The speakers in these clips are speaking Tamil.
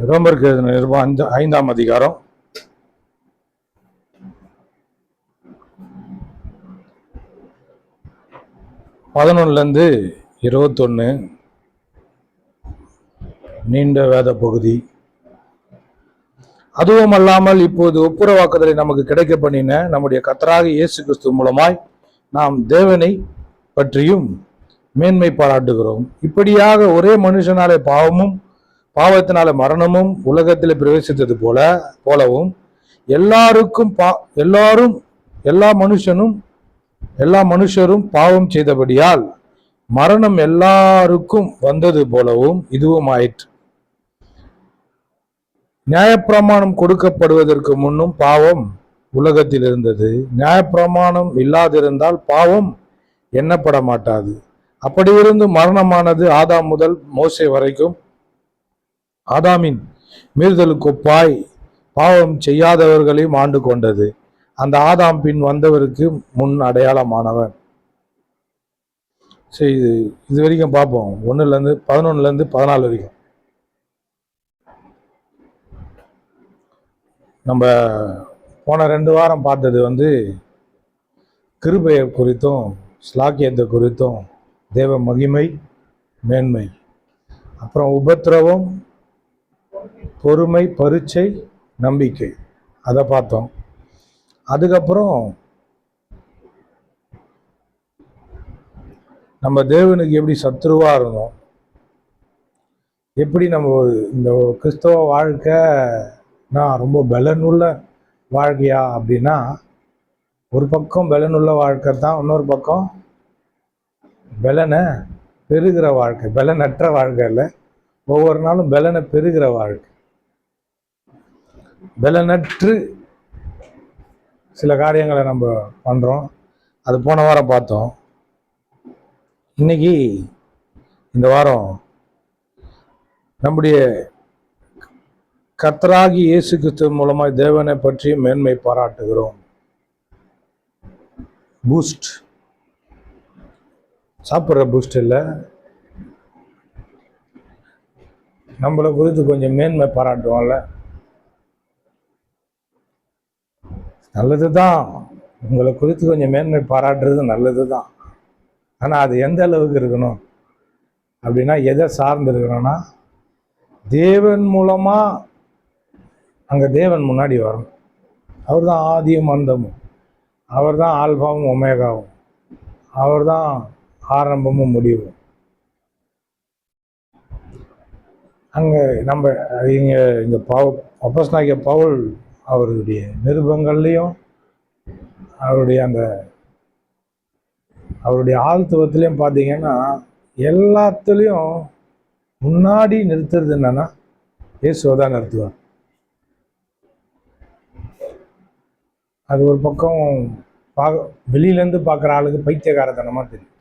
ரோமருக்கு எழுதின நிருபம் 5ஆம் அதிகாரம் 11 21 நீண்ட வேத பகுதி. அதுவும் அல்லாமல் இப்போது ஒப்புரவாக்குதலை நமக்கு கிடைக்க பண்ணின நம்முடைய கர்த்தராகிய இயேசு கிறிஸ்து மூலமாய் நாம் தேவனை பற்றியும் மேன்மை பாராட்டுகிறோம். இப்படியாக ஒரே மனுஷனாலே பாவத்தினால மரணமும் உலகத்தில் பிரவேசித்தது போலவும் எல்லா மனுஷரும் பாவம் செய்தபடியால் மரணம் எல்லாருக்கும் வந்தது போலவும் இதுவும் ஆயிற்று. நியாயப்பிரமாணம் கொடுக்கப்படுவதற்கு முன்னும் பாவம் உலகத்தில் இருந்தது. நியாயப்பிரமாணம் இல்லாதிருந்தால் பாவம் எண்ணப்பட மாட்டாது. அப்படி இருந்து மரணமானது ஆதாம் முதல் மோசே வரைக்கும் ஆதாமின் மீறுதலுக்கு ஒப்பாய் பாவம் செய்யாதவர்களையும் ஆண்டு கொண்டது. அந்த ஆதாம் பின் வந்தவருக்கு முன் அடையாளமானவன். சரி, இது வரைக்கும் பார்ப்போம். 11 14 வரைக்கும். நம்ம போன 2 வாரம் பார்த்தது கிருபையை குறித்தும் ஸ்லாக்கியத்தை குறித்தும், தேவ மகிமை, மேன்மை, அப்புறம் உபத்திரவம், பொறுமை, பரீட்சை, நம்பிக்கை, அதை பார்த்தோம். அதுக்கப்புறம் நம்ம தேவனுக்கு எப்படி சத்ருவா இருந்தோம், எப்படி நம்ம இந்த கிறிஸ்தவ வாழ்க்கை ரொம்ப பலனுள்ள வாழ்க்கையா அப்படின்னா, ஒரு பக்கம் பலனுள்ள வாழ்க்கை தான், இன்னொரு பக்கம் பலனை பெருகிற வாழ்க்கை, பலனற்ற வாழ்க்கை இல்லை, ஒவ்வொரு நாளும் பலனை பெருகிற வாழ்க்கை. பலனற்று சில காரியங்களை நம்ம பண்றோம். அது போன வாரம் பார்த்தோம். இன்னைக்கு இந்த வாரம் நம்முடைய கர்த்தராகி இயேசு கிறிஸ்து மூலமாய் தேவனை பற்றி மேன்மை பாராட்டுகிறோம். பூஸ்ட் சாப்பிட்ற பூஸ்ட் இல்லை, நம்மளை குறித்து கொஞ்சம் மேன்மை பாராட்டுவோம்ல, நல்லது தான். உங்களை குறித்து கொஞ்சம் மேன்மை பாராட்டுறது நல்லது தான். ஆனால் அது எந்த அளவுக்கு இருக்கணும் அப்படின்னா, எதை சார்ந்து இருக்கணும்னா, தேவன் மூலமா அங்கே தேவன் முன்னாடி வரணும். அவர் தான் ஆதியும் அந்தமும், அவர் தான் ஆல்பாவும் ஒமேகாவும், அவர் தான் ஆரம்பமும் முடிவும். அங்கே நம்ம இங்கே இந்த அப்போஸ்தலனாகிய பவுல் அவருடைய நிருபங்கள்லையும் அவருடைய ஆழ்த்துவத்திலையும் பார்த்தீங்கன்னா, எல்லாத்துலேயும் முன்னாடி நிறுத்துறது என்னன்னா இயேசுவை தான் நிறுத்துவார். அது ஒரு பக்கம் வெளியிலேருந்து பார்க்குற ஆளுக்கு பைத்தியக்காரத்தனமாக தெரியும்.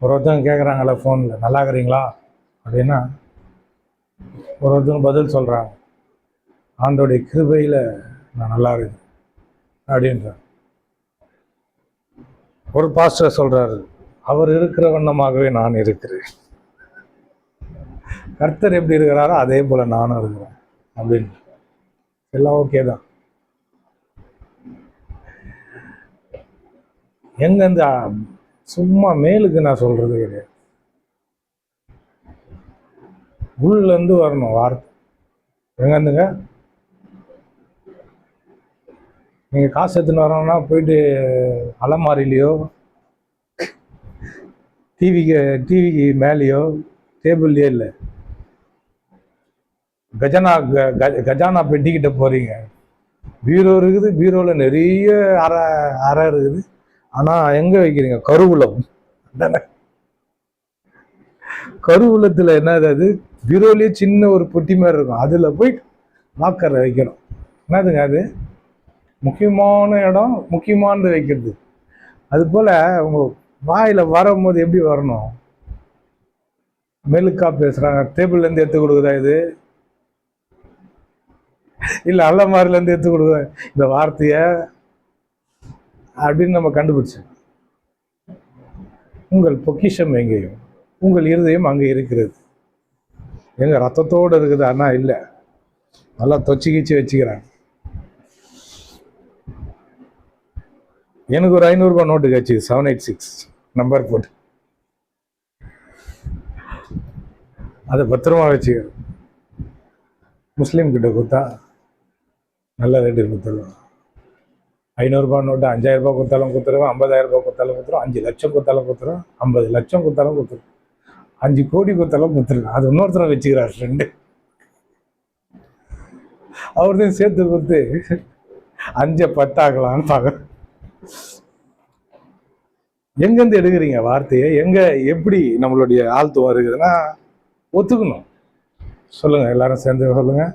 ஒருத்தவங்க கேட்குறாங்களே ஃபோனில், நல்லா இருக்கிறீங்களா அப்படின்னா, ஒருத்தவங்க பதில் சொல்கிறாங்க, ஆண்டோடைய கிருபையில் நான் நல்லா இருக்கேன் அப்படின்றார். ஒரு பாஸ்டர் சொல்கிறாரு, அவர் இருக்கிற வண்ணமாகவே நான் இருக்கிறேன், கர்த்தர் எப்படி இருக்கிறாரோ அதே போல் நானும் இருக்கிறேன் அப்படின்னு. எல்லாம் ஓகே தான். எங்கேருந்து சும்மா மேலுக்கு நான் சொல்கிறது கிடையாது, உள்ளேருந்து வரணும் வார்த்தை. எங்கேருந்துங்க? நீங்கள் காசு எடுத்துன்னு வரணும்னா போயிட்டு அலமாரிலையோ டிவிக்கு மேலேயோ டேபிள்லையோ இல்லை, கஜானா பெட்டிக்கிட்ட போகிறீங்க. பீரோ இருக்குது, பீரோவில் நிறைய அறை இருக்குது. ஆனால் எங்கே வைக்கிறீங்க? கருவூலம். கருவூலத்தில் என்னது, அது பீரோலேயே சின்ன ஒரு பொட்டி மாதிரி இருக்கும், அதில் போய் லாக்கரை வைக்கணும். என்னதுங்க அது? முக்கியமான இடம், முக்கியமானது வைக்கிறது. அது போல் உங்க வாயில் வரும்போது எப்படி வரணும்? மெலுக்கா பேசுகிறாங்க, டேபிள்லேருந்து எடுத்து கொடுக்குதா இது, இல்லை அலமாரிலேருந்து எடுத்து கொடுக்குதா இந்த வார்த்தையை அப்படின்னு நம்ம கண்டுபிடிச்சோம். உங்கள் பொக்கிஷம் எங்கேயும் உங்கள் இருதயம் அங்கே இருக்கிறது. எங்க ரத்தத்தோடு இருக்குது, ஆனா இல்லை, நல்லா தொச்சு கீச்சு வச்சுக்கிறாங்க. எனக்கு ஒரு 500 ரூபாய் நோட்டு கட்சி 786 நம்பர் போட்டு அதை பத்திரமா வச்சுக்கிறேன். முஸ்லீம் கிட்ட கொடுத்தா நல்ல ரேட்டு கொடுத்துருவேன். 500 ரூபாய் நோட்டு 5000 ரூபாய் கொடுத்தாலும் கொடுத்துருவேன், 50,000 ரூபாய் கொடுத்தாலும் கொடுத்துருவேன், 5 லட்சம் கொடுத்தாலும் கொடுத்துருவேன், 50 லட்சம் கொடுத்தாலும் கொடுத்துருவேன், 5 கோடி கொடுத்தாலும் கொடுத்துருவேன். அது இன்னொருத்தர வச்சுக்கிறார் ஃப்ரெண்டு, அவர்தான் சேர்த்து கொடுத்து 5 10 பார்க்க. எங்கேருந்து எடுக்கிறீங்க வார்த்தையை? எங்க எப்படி நம்மளுடைய ஆழ்த்துவம் இருக்குதுன்னா ஒத்துக்கணும். சொல்லுங்க, எல்லாரும் சேர்ந்து சொல்லுங்க,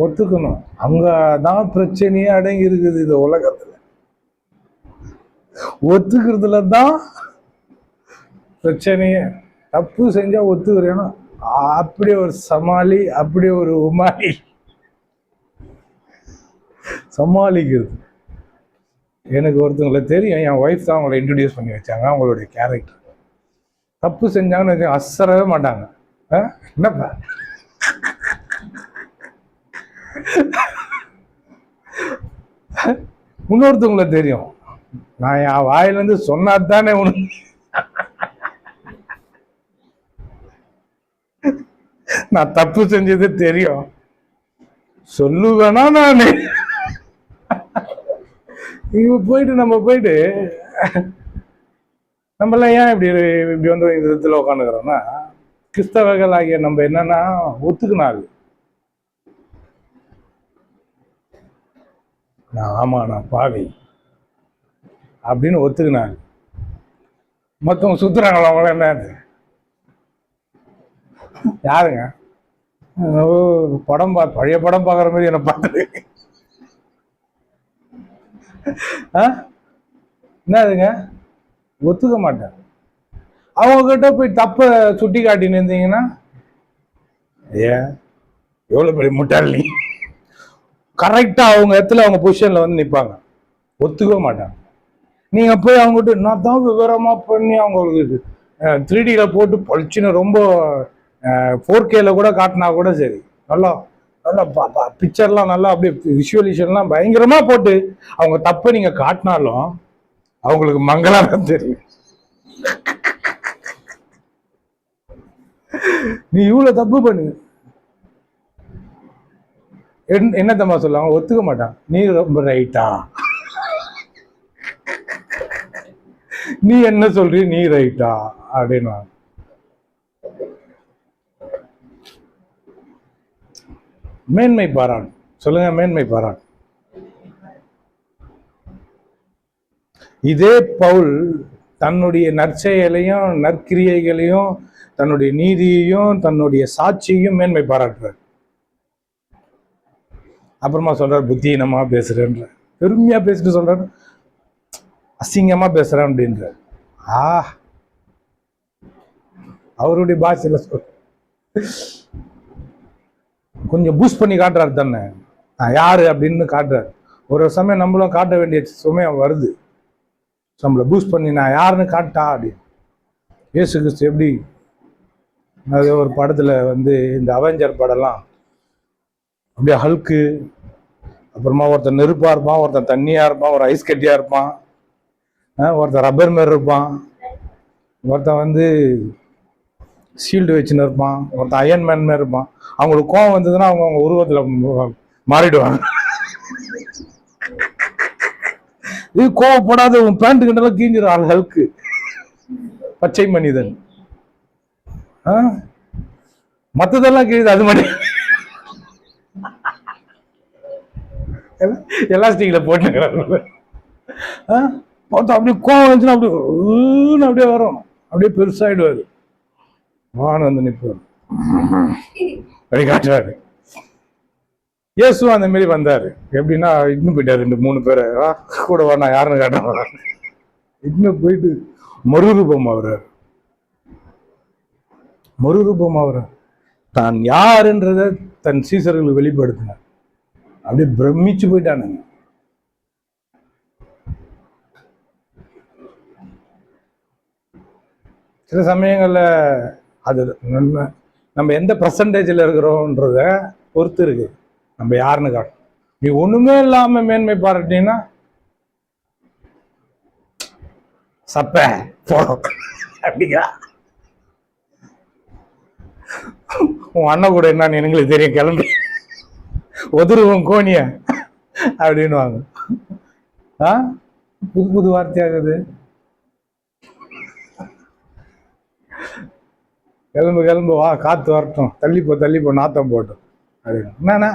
ஒத்துக்கணும். அங்கதான் பிரச்சனையே அடங்கி இருக்குது இந்த உலகத்துல. ஒத்துக்கிறதுல தான் பிரச்சனையே. தப்பு செஞ்சா ஒத்துக்கிறேன்னா அப்படி ஒரு சமாளி, அப்படி ஒரு உமாளி சமாளிக்கிறது. எனக்கு ஒருத்தவங்களை தெரியும், என் ஒய்ஃப் தான் அவங்களை இன்ட்ரடியூஸ் பண்ணி வச்சாங்க. அவங்களுடைய கேரக்டர் தப்பு செஞ்சாங்கன்னு அசரவே மாட்டாங்க. என்னப்பா இன்னொருத்தவங்களை தெரியும், நான் என் வாயிலிருந்து சொன்னாதானே உனக்கு நான் தப்பு செஞ்சது தெரியும், சொல்லுவேனா நானு. இங்க போயிட்டு நம்மளாம் ஏன் இப்படி வந்து இந்த இடத்துல உட்காந்துக்கிறோம்னா, கிறிஸ்தவர்கள் ஆகிய நம்ம என்னன்னா ஒத்துக்கினாரு. நான் பாவி அப்படின்னு ஒத்துக்கினாரு. மொத்தம் சுத்துறாங்களா அவங்கள என்ன யாருங்க? படம் பழைய படம் பார்க்குற மாதிரி என்ன பார்த்து என்னதுங்க? ஒத்துக்க மாட்டேன். அவங்க கிட்ட போய் தப்ப சுட்டி காட்டின்னு இருந்தீங்கன்னா, ஏன் எவ்வளவு பெரிய முட்டாள் நீ, கரெக்டா அவங்க இடத்துல அவங்க பொசிஷன்ல வந்து நிற்பாங்க, ஒத்துக்க மாட்டாங்க. நீங்க போய் அவங்ககிட்ட நான் தான் விவரமா பண்ணி அவங்களுக்கு 3Dல போட்டு பழிச்சுன்னு ரொம்ப 4Kல கூட காட்டினா கூட சரி, நல்லா நல்லா பிக்சர்லாம் நல்லா அப்படியே விஷுவலைசேஷன்லாம் பயங்கரமா போட்டு அவங்க தப்ப நீங்க காட்டினாலும் அவங்களுக்கு மங்களாதான் தெரியும். நீ இவ்வளவு தப்பு பண்ணு என்ன தம்மா சொல்லுவாங்க, ஒத்துக்க மாட்டான். நீ ரொம்ப ரைட்டா, நீ என்ன சொல்றீ, நீ ரைட்டா அப்படின்னு. மேன்மை பாராட்டு சொல்லுங்க, மேன்மை பாராட்டு. இதே பவுல் தன்னுடைய நற்செயலையும் நற்கிரியைகளையும் தன்னுடைய நீதியையும் தன்னுடைய சாட்சியையும் மேன்மை பாராட்டுறார். அப்புறமா சொல்றாரு புத்தியீனமா பேசுறேன்ற, பெருமையா பேசிட்டு சொல்றாரு அசிங்கமா பேசுறேன் அப்படின்ற. அவருடைய பாஷையில கொஞ்சம் பூஸ்ட் பண்ணி காட்டுறாரு தானே, யாரு அப்படின்னு காட்டுறாரு. ஒரு சமயம் நம்மளும் காட்ட வேண்டிய சமயம் வருது, நம்மளை பூஸ்ட் பண்ணி நான் யாருன்னு காட்டா அப்படின்னு. இயேசு கிறிஸ்து எப்படி அது ஒரு படத்துல வந்து இந்த அவெஞ்சர் படம்லாம் அப்படியே ஹல்க்கு, அப்புறமா ஒருத்தன் நெருப்பா இருப்பான், ஒருத்தன் தண்ணியா இருப்பான், ஒரு ஐஸ் கட்டியா இருப்பான், ஒருத்தன் ரப்பர் மாதிரி இருப்பான், ஒருத்தன் வந்து ஷீல்டு வச்சுன்னு இருப்பான், ஒருத்தன் அயன் மேன் மாதிரி இருப்பான். அவங்களுக்கு கோவம் வந்ததுன்னா அவங்க உருவத்துல மாறிடுவாங்க. இது கோவப்படாத உன் பேண்ட் கிட்டலாம் கீஞ்சிடும் ஆள் ஹல்க்கு, பச்சை மனிதன். மத்ததெல்லாம் கீழுது, அது மாதிரி எலாஸ்டிக்ல போட்டுக்கிறாங்க. அப்படியே கோவம் வந்துச்சுன்னா அப்படியே வரும், அப்படியே பெருசாயிடுவாரு. வான் வந்து நிற்பார், அப்படி காட்டுறாரு. இயேசுவும் அந்த மாதிரி வந்தாரு. எப்படின்னா இன்னும் போயிட்டாரு, 2-3 பேரை கூட வா, நான் யாருன்னு காட்டுறேன். இன்னும் போயிட்டு மறுரூபம் ஆகுறாரு. தான் யாருன்றத தன் சீசர்களுக்கு வெளிப்படுத்தினார். அப்படியே பிரமிச்சு போயிட்டானுங்க. சில சமயங்கள்ல அது நம்ம எந்த பர்சன்டேஜில் இருக்கிறோன்றத பொறுத்து இருக்கு. நம்ம யாருன்னு காட்டும். நீ ஒண்ணுமே இல்லாம மேன்மை பாராட்டினா சப்ப போடும் அப்படிங்களா? உன் அண்ணன் கூட என்னன்னு எங்களுக்கு தெரியும், கிளம்பி ஒதுருவோம் கோணிய அப்படின்வாங்க. புது புது வார்த்தையாகுது. கிளம்பு கிளம்பு வா, காத்து வரட்டும், தள்ளிப்போ நாத்தம் போட்டோம் அப்படின்னு. என்னன்னா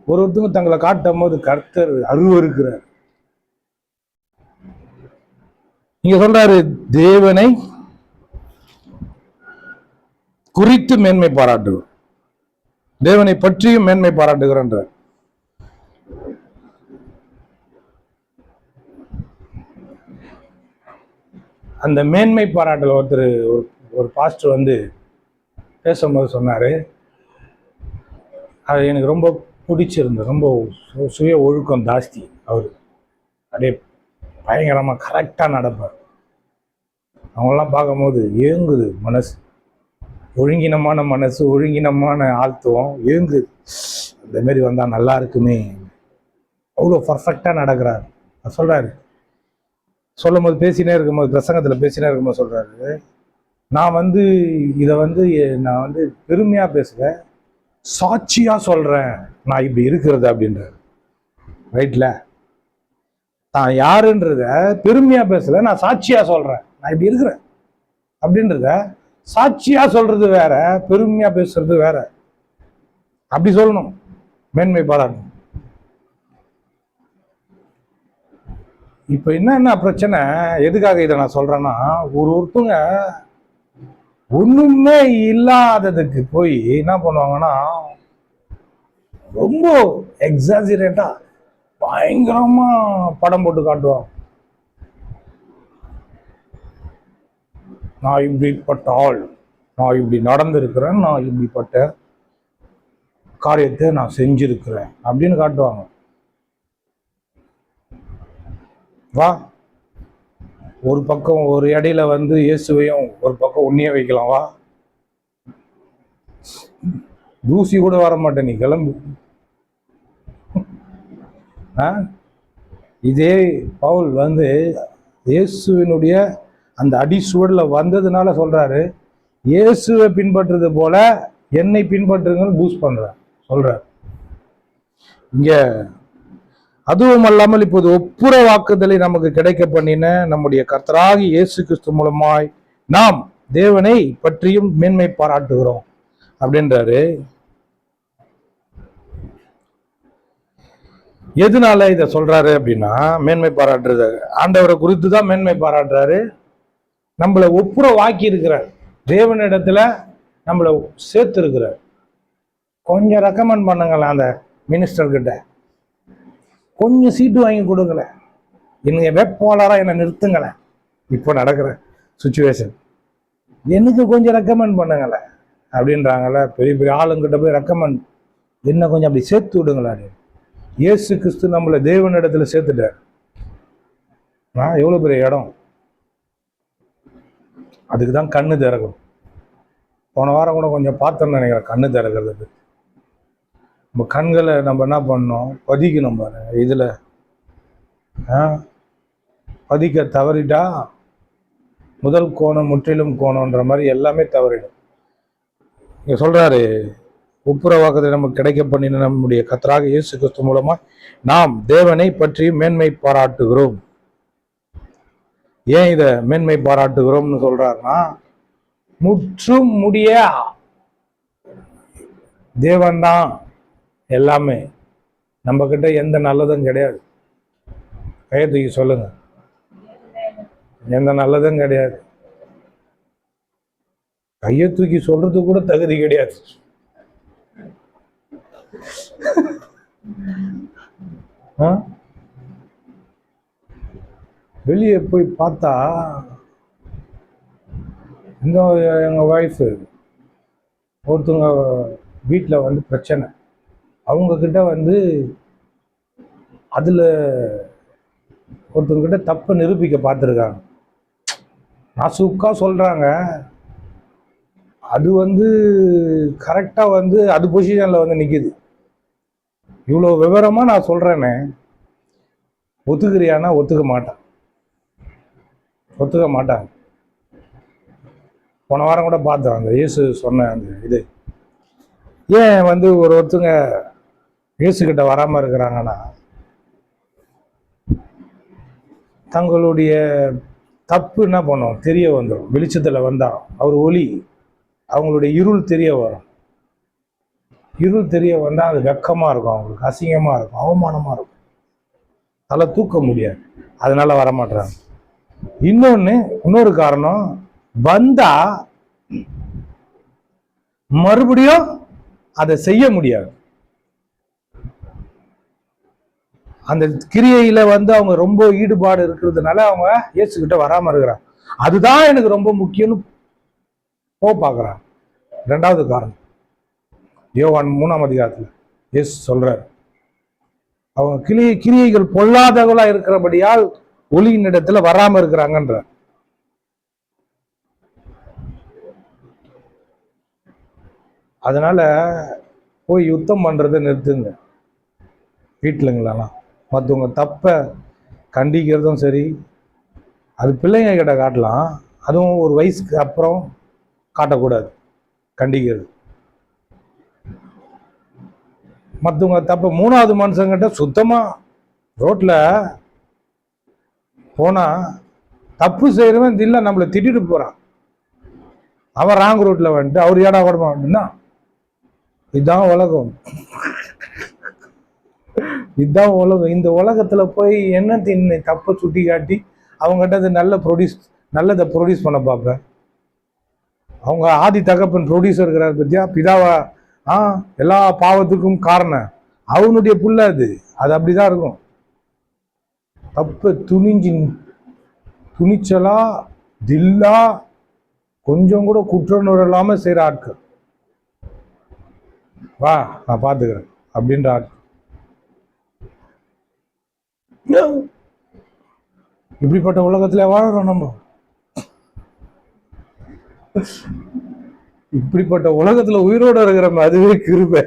ஒருத்தவங்க தங்களை காட்டும் போது கர்த்தர் அருவருக்கிறார். நீங்க சொல்றாரு தேவனை குறித்து மேன்மை பாராட்டுகிறோம், தேவனை பற்றியும் மேன்மை பாராட்டுகிறன்ற. அந்த மேன்மை பாராட்டல் ஒருத்தர் ஒரு பாஸ்டர் வந்து பேசும்போது சொன்னாரு, அது எனக்கு ரொம்ப பிடிச்சிருந்தது. ரொம்ப சுய ஒழுக்கம் ஜாஸ்தி அவரு, அப்படியே பயங்கரமா கரெக்டா நடப்பார். அவங்கெல்லாம் பார்க்கும்போது ஏங்குது மனசு, ஒழுங்கினமான மனசு, ஒழுங்கினமான ஆழ்த்துவம் ஏங்குது. அந்த மாதிரி வந்தா நல்லா இருக்குமே, அவ்வளோ பர்ஃபெக்டா நடக்கிறார். சொல்றாரு, சொல்லும் போது பேசினே இருக்கும்போது, பிரசங்கத்துல பேசினே இருக்கும்போது சொல்றாரு, நான் வந்து இதை வந்து நான் வந்து பெருமையா பேசுவேன், சாட்சியா சொல்றேன் நான் இப்படி இருக்கிறது அப்படின்றாரு. ரைட்ல, நான் யாருன்றத பெருமையா பேசல, நான் சாட்சியா சொல்றேன் நான் இப்படி இருக்கிறேன் அப்படின்றத சாட்சியா சொல்றது வேற, பெருமையா பேசுறது வேற. அப்படி சொல்லணும், மேன்மை பாராட்டணும். இப்ப என்ன பிரச்சனை, எதுக்காக இதை நான் சொல்றேன்னா, ஒருத்தவங்க ஒண்ணுமே இல்லாததுக்கு போய் என்ன பண்ணுவாங்கன்னா, ரொம்ப எக்ஸாஜரேட்டா பயங்கரமா படம் போட்டு காட்டுவாங்க. நான் இப்படிப்பட்ட ஆள், நான் இப்படி நடந்திருக்கிறேன், நான் இப்படிப்பட்ட காரியத்தை நான் செஞ்சிருக்கிறேன் அப்படின்னு காட்டுவாங்க. வா, ஒரு பக்கம் ஒரு இடையில வந்து இயேசுவையும் ஒரு பக்கம் உன்னிய வைக்கலாம், வா, தூசி கூட வர மாட்டேன், நீ கிளம்பு. இதே பவுல் வந்து இயேசுவினுடைய அந்த அடிசுவடில் வந்ததுனால சொல்றாரு, இயேசுவை பின்பற்றுறது போல என்னை பின்பற்றுங்கன்னு பூஸ்ட் பண்றார், சொல்றார். இங்க அதுவும் அல்லாமல் இப்போது ஒப்புர வாக்குதலை நமக்கு கிடைக்க பண்ணின நம்முடைய கர்த்தராகி இயேசு கிறிஸ்து மூலமாய் நாம் தேவனை பற்றியும் மேன்மை பாராட்டுகிறோம் அப்படின்றாரு. எதனால இதை சொல்றாரு அப்படின்னா, மேன்மை பாராட்டுறது ஆண்டவரை குறித்து தான் மேன்மை பாராட்டுறாரு. நம்மளை ஒப்புர வாக்கி இருக்கிறார், தேவனிடத்துல நம்மளை சேர்த்து இருக்கிறார். கொஞ்சம் ரெக்கமெண்ட் பண்ணுங்களேன் அந்த மினிஸ்டர்கிட்ட, கொஞ்சம் சீட்டு வாங்கி கொடுங்களேன், என்னைய வேட்பாளராக என்னை நிறுத்துங்களேன், இப்போ நடக்கிற சுச்சுவேஷன் எனக்கு கொஞ்சம் ரெக்கமெண்ட் பண்ணுங்களேன் அப்படின்றாங்கல்ல. பெரிய பெரிய ஆளுங்கிட்ட போய் ரெக்கமெண்ட், என்ன கொஞ்சம் அப்படி சேர்த்து விடுங்களேன். இயேசு கிறிஸ்து நம்மளை தேவனிடத்துல சேர்த்துட்டார். எவ்வளவு பெரிய இடம், அதுக்கு தான் கண்ணு திறக்கணும். போன வாரம் கூட கொஞ்சம் பார்த்தோம்னு நினைக்கிறேன், கண்ணு திறக்கிறதுக்கு. நம்ம கண்களை நம்ம என்ன பண்ணோம், பதிக்கணும் பாருங்க. இதுல பதிக்க தவறிட்டா முதல் கோணம் முற்றிலும் கோணம்ன்ற மாதிரி எல்லாமே தவறிடும். இங்க சொல்றாரு, ஒப்புர வாக்குதலை நமக்கு கிடைக்க பண்ணின நம்முடைய கர்த்தராகிய இயேசு கிறிஸ்து மூலமா நாம் தேவனை பற்றி மேன்மை பாராட்டுகிறோம். ஏன் இதை மேன்மை பாராட்டுகிறோம்னு சொல்றாருன்னா, முற்றும் முடிய தேவன் தான் எல்லாமே, நம்ம கிட்ட எந்த நல்லதும் கிடையாது. கையை தூக்கி சொல்லுங்க, எந்த நல்லதும் கிடையாது. கையை தூக்கி சொல்றது கூட தகுதி கிடையாது. வெளியே போய் பார்த்தா, இந்த எங்க ஒய்ஃபு ஒருத்தவங்க வீட்டில் வந்து பிரச்சனை, அவங்க கிட்ட வந்து அதுல ஒருத்தவங்க கிட்ட தப்பை நிரூபிக்க பார்த்துருக்காங்க. நாசுக்கா சொல்றாங்க, அது கரெக்டா அது பொசிஷன்ல நிக்குது. இவ்வளவு விவரமா நான் சொல்றேனே, ஒத்துக்கிறியானா ஒத்துக்க மாட்டாங்க. போன வாரம் கூட பார்த்தோம் அந்த இயேசு சொன்ன அந்த இது. ஏன் ஒருத்தங்க இயேசு கிட்ட வராம இருக்கிறாங்கன்னா, தங்களுடைய தப்பு என்ன பண்ணும் தெரிய வந்துடும். வெளிச்சத்துல வந்தா அவர் ஒளி, அவங்களுடைய இருள் தெரிய வரும். இருள் தெரிய வந்தா அது வெக்கமா இருக்கும், அவங்களுக்கு அசிங்கமா இருக்கும், அவமானமா இருக்கும், தலை தூக்க முடியாது. அதனால வரமாட்டாங்க. இன்னொரு காரணம், வந்தா மறுபடியும் அதை செய்ய முடியாது. அந்த கிரியையில அவங்க ரொம்ப ஈடுபாடு இருக்கிறதுனால அவங்க இயேசு கிட்ட வராம இருக்கிறாங்க. அதுதான் எனக்கு ரொம்ப முக்கியம்னு பாக்குறாங்க. இரண்டாவது காரணம், யோவான் 3ஆம் அதிகாரத்துல இயேசு சொல்றார், அவங்க கிரியைகள் பொல்லாதவர்களா இருக்கிறபடியால் ஒளியின் இடத்துல வராம இருக்கிறாங்கன்ற. அதனால போய் யுத்தம் பண்றதை நிறுத்துங்க வீட்டுலங்களா. மற்றவங்க தப்ப கண்டிக்கிறதும் சரி, அது பிள்ளைங்க கிட்ட காட்டலாம், அதுவும் ஒரு வயசுக்கு அப்புறம் காட்டக்கூடாது கண்டிக்கிறது. மற்றவங்க தப்ப மூணாவது மனுஷங்கிட்ட சுத்தமா ரோட்ல போனா தப்பு செய்யறவன் இல்ல நம்மளை திட்டிட்டு போறான், அவன் ராங் ரோட்ல அவர் ஏடா கூடமா இதுதான் உலகம். இதுதான் உலகம். இந்த உலகத்துல போய் என்ன தின்னு தப்ப சுட்டி காட்டி அவங்ககிட்ட நல்லதை ப்ரொடியூஸ் பண்ண பார்ப்பேன். அவங்க ஆதி தகப்பன் ப்ரொடியூசர் இருக்கிறார் பத்தியா, பிதாவா எல்லா பாவத்துக்கும் காரணம் அவனுடைய புள்ள. அது அப்படிதான் இருக்கும். தப்ப துணிச்சலா தில்லா கொஞ்சம் கூட குற்றணுறு இல்லாம செய்யற ஆட்கள், வா நான் பாத்துக்கிறேன் அப்படின்ற ஆட்கள். இப்படிப்பட்ட உலகத்துல வாழறோம் நம்ம. இப்படிப்பட்ட உலகத்துல உயிரோட இருக்கிற அதுவே கிருபை.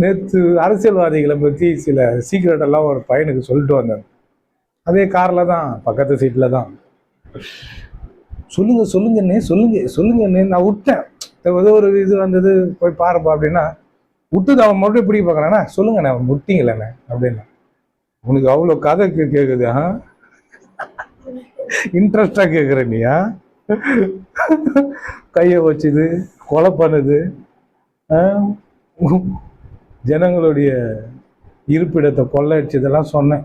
நேற்று அரசியல்வாதிகளை பத்தி சில சீக்கிரட் எல்லாம் ஒரு பையனுக்கு சொல்லிட்டு வந்தேன். அதே கார்ல தான், பக்கத்து சீட்ல தான். சொல்லுங்கண்ணே நான் விட்டேன். ஏதோ ஒரு இது வந்தது, போய் பாருப்பா அப்படின்னா விட்டுது. அவன் மறுபடியும் பிடிக்க பார்க்கறானா, சொல்லுங்கண்ணே விட்டீங்களேண்ணே அப்படின்னா. உனக்கு அவ்வளவு கதை கேக்குது, இன்ட்ரெஸ்டா கேக்குற நீயா? கைய வச்சுது, கொலை பண்ணுது, ஜனங்களுடைய இருப்பிடத்தை கொள்ளையடிச்சதெல்லாம் சொன்னேன்.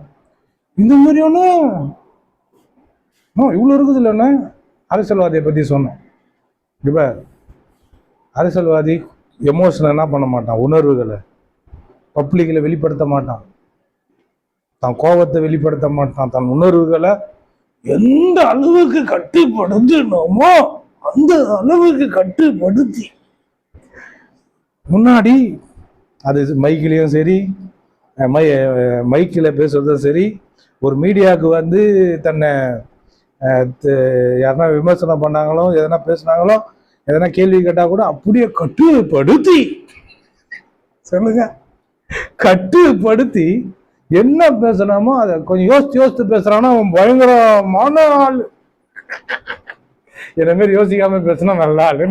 இந்த மாதிரி ஒண்ணு இவ்வளவு இருக்குது இல்லைன்னா அரசியல்வாதியை பத்தி சொன்னேன். இப்ப அரசியல்வாதி எமோஷனல் என்ன பண்ண மாட்டான், உணர்வுகளை பப்ளிக்ல வெளிப்படுத்த மாட்டான், தன் கோபத்தை வெளிப்படுத்த மாட்டான், தன் உணர்வுகளை எந்த அளவுக்கு கட்டுப்படுத்தணுமோ அந்த அளவுக்கு கட்டுப்படுத்தி முன்னாடி, அது மைக்கிலையும் சரி, மைக்கில் பேசுறதும் சரி, ஒரு மீடியாவுக்கு தன்னை யாருன்னா விமர்சனம் பண்ணாங்களோ, எதனா பேசினாங்களோ, எதனா கேள்வி கேட்டா கூட அப்படியே கட்டுப்படுத்தி, சொல்லுங்க, கட்டுப்படுத்தி என்ன பேசணுமோ அதை கொஞ்சம் யோசிச்சு பேசுறான்னா அவன் பயங்கரமான ஆள். என்ன மாதிரி யோசிக்காம பேசினா நல்லா ஆளு.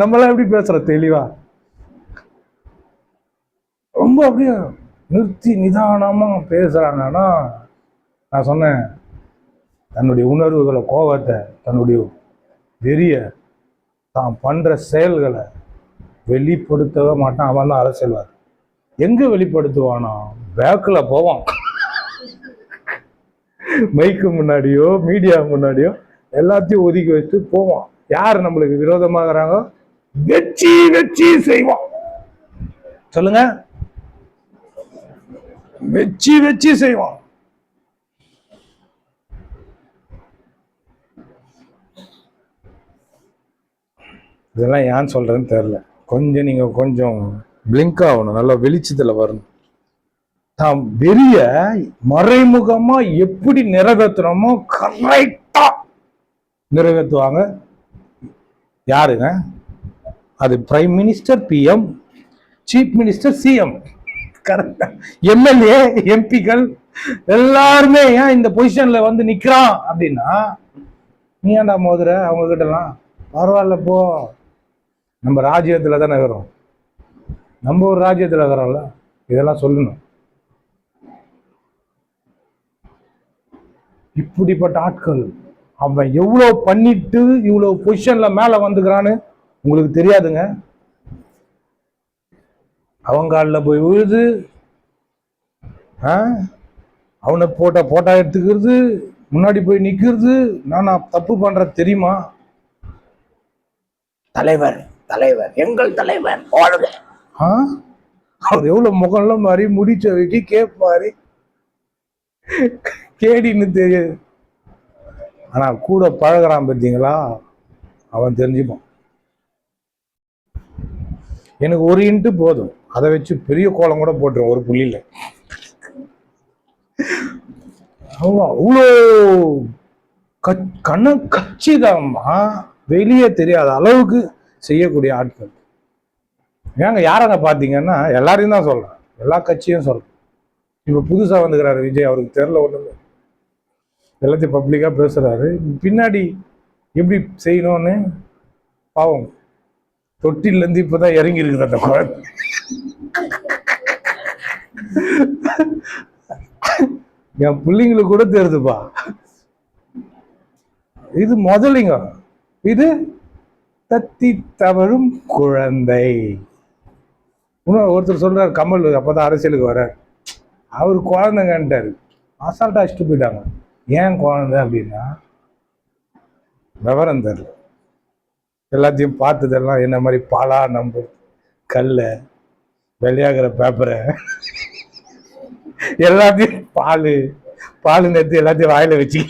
நம்மளாம் எப்படி பேசுறோம் தெளிவா, ரொம்ப அப்படியே நிறுத்தி நிதானமா பேசுறாங்கன்னா, நான் சொன்னேன், தன்னுடைய உணர்வுகளை, கோபத்தை, தன்னுடைய வெறிய, தான் பண்ற செயல்களை வெளிப்படுத்தவே மாட்டான். அவன் தான் அரசியல்வாதி. எங்க வெளிப்படுத்துவானா, பேக்ல போவான், மைக்கு முன்னாடியோ மீடியா முன்னாடியோ எல்லாத்தையும் ஒதுக்கி வச்சுட்டு போவான். யார் நம்மளுக்கு விரோதமாகறாங்க வெச்சி வெச்சி செய்வான். சொல்லுங்க, வெச்சி வெச்சி செய்வான். இதெல்லாம் ஏன் சொல்றேன்னு தெரியல. நீங்க கொஞ்சம் பிளிங்க் ஆகணும், நல்லா வெளிச்சத்துல வரணும். தாம் பெரிய மறைமுகமா எப்படி நிறைவேற்றணுமோ கரெக்டா நிறைவேற்றுவாங்க. யாருங்க அது? Prime minister, PM, chief minister, CM. கரெக்டா எம்எல்ஏ, எம்பிக்கள் எல்லாருமே ஏன் இந்த பொசிஷன்ல வந்து நிக்கிறான் அப்படின்னா, நீ ஏன்டா மோதுற அவங்க கிட்ட எல்லாம்? பரவாயில்ல போ, நம்ம ராஜ்யத்துல தானே வரும், நம்ம ஒரு ராஜ்யத்துல வரோம்ல, இதெல்லாம் சொல்லணும். இப்படிப்பட்ட ஆட்கள் அவன் எவ்வளவு பண்ணிட்டு இவ்வளவு பொசிஷன்ல மேல வந்துக்கிறான்னு உங்களுக்கு தெரியாதுங்க. அவங்க காலில் போய் விழுது, அவனை போட்டா எடுத்துக்கிறது, முன்னாடி போய் நிக்கிறது. நான் தப்பு பண்ற தெரியுமா? தலைவர் தலைவர் எங்கள் தலைவர் அவர் எவ்வளவு முகம்லாம் மாதிரி முடிச்ச வைக்கி கேட்பாரு, கேடின்னு தெரியாது. ஆனா கூட பழகிறான் பார்த்தீங்களா, அவன் தெரிஞ்சுப்பான். எனக்கு ஒரு இன்ட்டு போதும், அதை வச்சு பெரிய கோலம் கூட போட்டுரும் ஒரு புள்ளியில. அவ்வளோ கச்சிதமா வெளியே தெரியாத அளவுக்கு செய்யக்கூடிய ஆட்கள். ஏங்க யாரங்க பார்த்தீங்கன்னா எல்லாரையும் தான் சொல்றேன், எல்லா கட்சியும் சொல்றேன். இப்ப புதுசா வந்துக்கிறாரு விஜய், அவருக்கு தெரியல ஒண்ணுமே, எல்லாத்தையும் பப்ளிக்கா பேசுறாரு. பின்னாடி எப்படி செய்யணும்னு பாவம், தொட்டில இருந்து இப்பதான் இறங்கி இருக்குது அந்த குழந்தை. என் பிள்ளைங்களுக்கு கூட தெரியுதுப்பா, இது முதலிங்க, இது தத்தி தவழும் குழந்தை. ஒருத்தர் சொல்றாரு கமல் அப்பதான் அரசியலுக்கு வர, அவர் குழந்தைங்கன்ட்டாரு, அசால்ட்டா அடிச்சுட்டு போயிட்டாங்க. ஏன் குழந்தை அப்படின்னா விவரம் தெரியல, எல்லாத்தையும் பார்த்ததெல்லாம் என்ன மாதிரி பாலா நம்பு கல்ல வெளியாகிற பேப்பரை எல்லாத்தையும் பால் நேர்த்து எல்லாத்தையும் வாயில வச்சு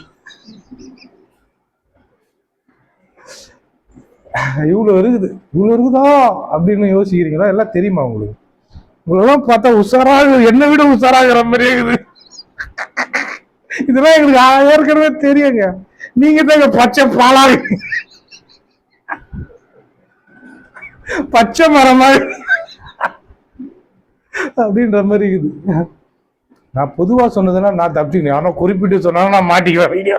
இவ்வளவு இருக்குதா அப்படின்னு யோசிக்கிறீங்களா? எல்லாம் தெரியுமா உங்களுக்கு? உங்களெல்லாம் பார்த்தா உஷாராக, என்னை விட உஷாராகிற மாதிரி இருக்குது. இதெல்லாம் எங்களுக்கு ஏற்கனவே தெரியுங்க. நீங்க தாங்க பச்சை பாலாக பச்சை மரமா அப்படின்ற மாதிரி இருக்குது. நான் பொதுவா சொன்னதுன்னா நான் தப்பிச்சுக்கணும், ஆனா குறிப்பிட்டு சொன்னாலும் நான் மாட்டிக்குவேன் வீடியோ.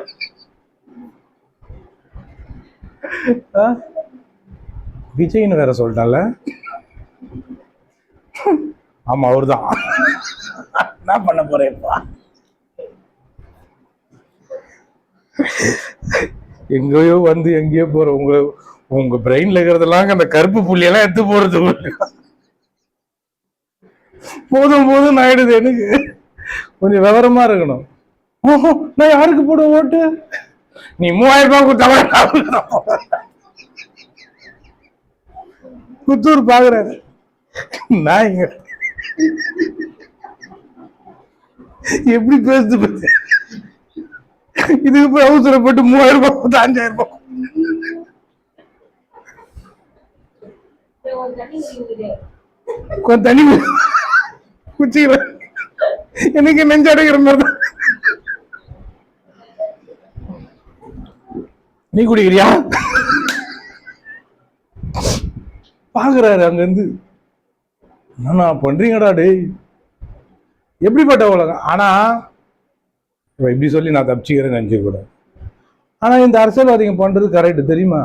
விஜய்னு வேற சொல்லிட்டான்ல, ஆமா அவருதான். என்ன பண்ண போறேன்ப்பா, எங்கேயோ வந்து எங்கேயோ போற. உங்க பிரெயின்ல இருக்கிறதெல்லாம் அந்த கருப்பு புள்ளியெல்லாம் எடுத்து போறது போதும் ஆயிடுது. எனக்கு கொஞ்சம் விவரமா இருக்கணும். ஓஹோ, நான் யாருக்கு போடுவேன் ஓட்டு? நீ 3000 ரூபாய் கொடுத்தா புத்தூர் பாக்குறாரு. நான் இங்க எப்படி பேசுது, இதுக்கு போய் அவசரப்பட்டு 3000 ரூபாய் கொடுத்து 5000 ரூபாய் கொஞ்சம் தண்ணி குச்சிக்கிற எனக்கு நெஞ்சு அடைக்கிற மாதிரி தான். நீ குடிக்கிறியா பாக்குறாரு அங்க இருந்து. நான் பண்றீங்கடா டேய், எப்படிப்பட்ட உலகம். ஆனா இப்படி சொல்லி நான் தப்பிச்சுக்கிறேன்னு நினைச்சு கூட, ஆனா இந்த அரசியல்வாதிங்க பண்றது கரெக்ட் தெரியுமா?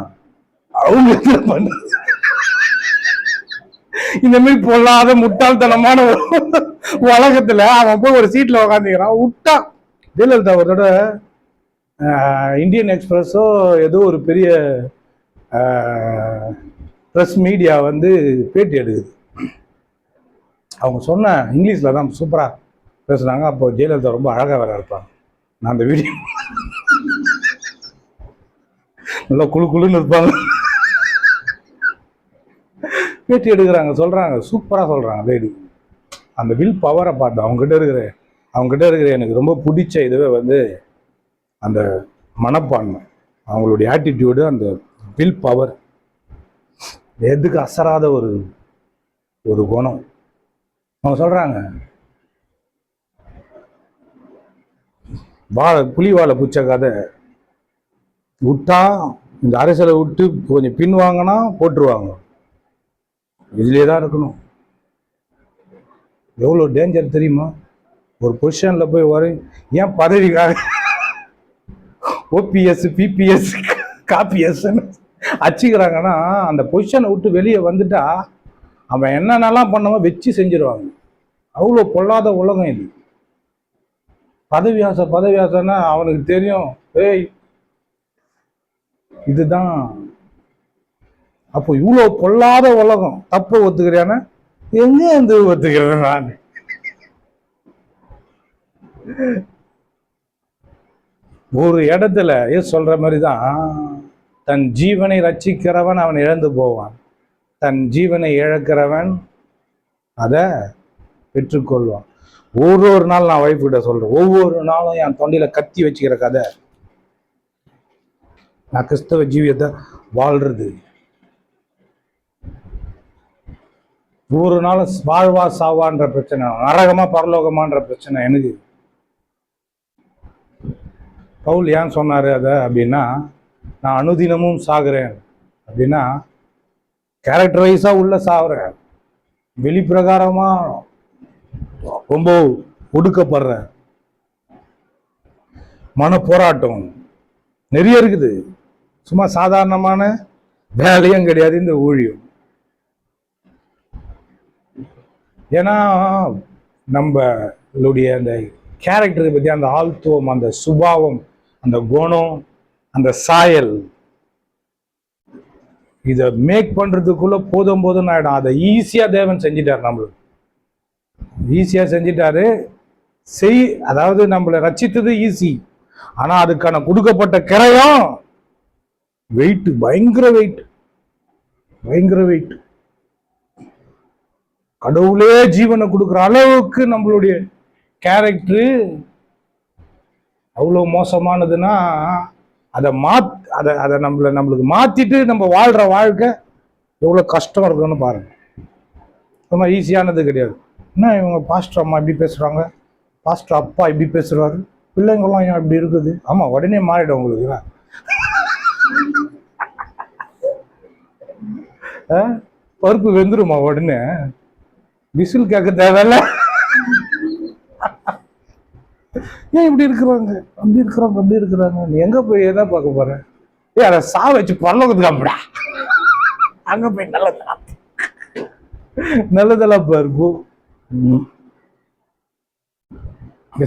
அவங்க பண்றது இந்த மாதிரி பொல்லாத முட்டாள்தனமான உலகத்துல அவன் போய் ஒரு சீட்ல உக்காந்துக்கிறான் விட்டா. ஜெயலலிதா ஒரு தடவை இந்தியன் எக்ஸ்பிரஸோ ஏதோ ஒரு பெரிய ப்ரெஸ் மீடியா வந்து பேட்டி எடுக்குது. அவங்க சொன்ன இங்கிலீஷ்ல தான் சூப்பரா பேசுனாங்க. அப்போ ஜெயலலிதா ரொம்ப அழகா வேற இருப்பாங்க. நான் அந்த வீடியோ நல்லா குழுன்னு இருப்பாங்க, பேட்டி எடுக்கிறாங்க, சொல்றாங்க, சூப்பரா சொல்றாங்க லேடி. அந்த வில் பவரை பார்த்து அவங்ககிட்ட இருக்கிற எனக்கு ரொம்ப பிடிச்ச இதுவே வந்து அந்த மனப்பான்மை, அவங்களுடைய ஆட்டிடியூடு, அந்த வில் பவர், எதுக்கு அசராத ஒரு குணம். அவங்க சொல்றாங்க, புலி வாழை புச்ச கதை விட்டா இந்த அரசியலை விட்டு கொஞ்சம் பின் வாங்கினா போட்டுருவாங்க. இதுலேயே தான் இருக்கணும். எவ்வளோ டேஞ்சர் தெரியுமா? ஒரு பொசிஷனில் போய் ஏன் பதவிக்காக ஓபிஎஸ் பிபிஎஸ் காபிஎஸ்ன்னு அச்சுக்கிறாங்கன்னா அந்த பொசிஷனை விட்டு வெளியே வந்துட்டா அவன் என்னென்னலாம் பண்ணவோ வச்சு செஞ்சிருவாங்க. அவ்வளோ பொல்லாத உலகம் இது. பதவி ஆசைன்னா அவனுக்கு தெரியும், ஏய் இதுதான். அப்போ இவ்வளோ பொல்லாத உலகம். தப்ப ஒத்துக்கிறியானா எங்க இருந்து ஒத்துக்கிறேன் நான்? ஒரு இடத்துல சொல்ற மாதிரிதான், தன் ஜீவனை ரட்சிக்கிறவன் அவன் இழந்து போவான், தன் ஜீவனை இழக்கிறவன் அதை பெற்றுக்கொள்வான். ஒவ்வொரு நாள் நான் வைஃப் கிட்ட சொல்றேன், ஒவ்வொரு நாளும் என் தொண்டையில கத்தி வச்சுக்கிற கதை. நான் கிறிஸ்தவ ஜீவியத்தை வாழ்றது. ஒவ்வொரு நாளும் வாழ்வா சாவான்ற பிரச்சனை, நரகமா பரலோகமான்ற பிரச்சனை எனக்கு. பவுல் ஏன் சொன்னாரு அதை அப்படின்னா, நான் அனுதினமும் சாகுறேன் அப்படின்னா கேரக்டர் வைஸா உள்ள சாகுறேன், வெளிப்பிரகாரமா ரொம்ப ஒடுக்கப்படுற மன போராட்டம் நிறைய இருக்குது. சும்மா சாதாரணமான வேலையும் கிடையாது இந்த ஊழியம். ஏன்னா நம்மளுடைய அந்த கேரக்டரை பற்றி, அந்த ஆழ்த்துவம், அந்த சுபாவம், அந்த குணம், அந்த சாயல், இதை மேக் பண்றதுக்குள்ள போதும் ஆயிடும். அதை ஈஸியா தேவன் செஞ்சிட்டாரு, நம்மளுக்கு ஈஸியா செஞ்சிட்டாரு. அதாவது நம்மளை ரட்சித்தது ஈஸி, ஆனா அதுக்கான கொடுக்கப்பட்ட கிரையம் வெயிட், பயங்கர வெயிட். கடவுளே ஜீவனை கொடுக்குற அளவுக்கு நம்மளுடைய கேரக்டர் அவ்வளோ மோசமானதுன்னா, அதை நம்மளுக்கு மாத்திட்டு நம்ம வாழ்ற வாழ்க்கை எவ்வளோ கஷ்டம் இருக்குன்னு பாருங்க. ரொம்ப ஈஸியானது கிடையாது. என்ன இவங்க பாஸ்டர் அம்மா இப்படி பேசுறாங்க, பாஸ்டர் அப்பா இப்படி பேசுறாரு, பிள்ளைங்களாம் ஏன் இப்படி இருக்குது? ஆமா, உடனே மாறிடும் உங்களுக்கு. பருப்பு வெந்துருமா உடனே? விசில் கேட்க தேவையில்ல. ஏன் இப்படி இருக்கிறாங்க, அப்படி இருக்கிறாங்க? நீ எங்க போய் எதை பார்க்க போற? அதை சா வச்சு பரலோகத்துக்கு அப்படியா? அங்க போய் நல்லதெல்லாம் பருப்பு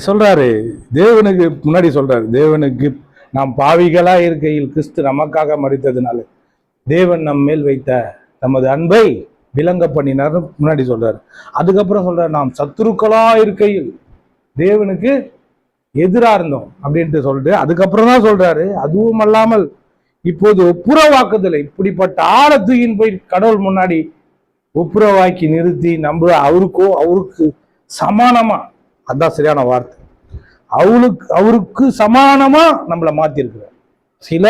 சொல்றாரு. தேவனுக்கு முன்னாடி சொல்றாரு, தேவனுக்கு நாம் பாவிகளா இருக்கையில் கிறிஸ்து நமக்காக மரித்ததுனால தேவன் நம் மேல் வைத்த தமது அன்பை விளங்க பண்ணினார் முன்னாடி சொல்றாரு. அதுக்கப்புறம் சொல்றாரு, நாம் சத்துருக்களா இருக்கையில் தேவனுக்கு எதிரா இருந்தோம் அப்படின்ட்டு சொல்லிட்டு அதுக்கப்புறம் தான் சொல்றாரு, அதுவும் அல்லாமல் இப்போது ஒப்புரவாக்குதலை, இப்படிப்பட்ட ஆழத்துக்கின் போய் கடவுள் முன்னாடி ஒப்புரவாக்கி நிறுத்தி நம்ம அவருக்கு சமானமா, அதான் சரியான வார்த்தை, அவருக்கு சமானமா நம்மளை மாத்திருக்கிறார். சில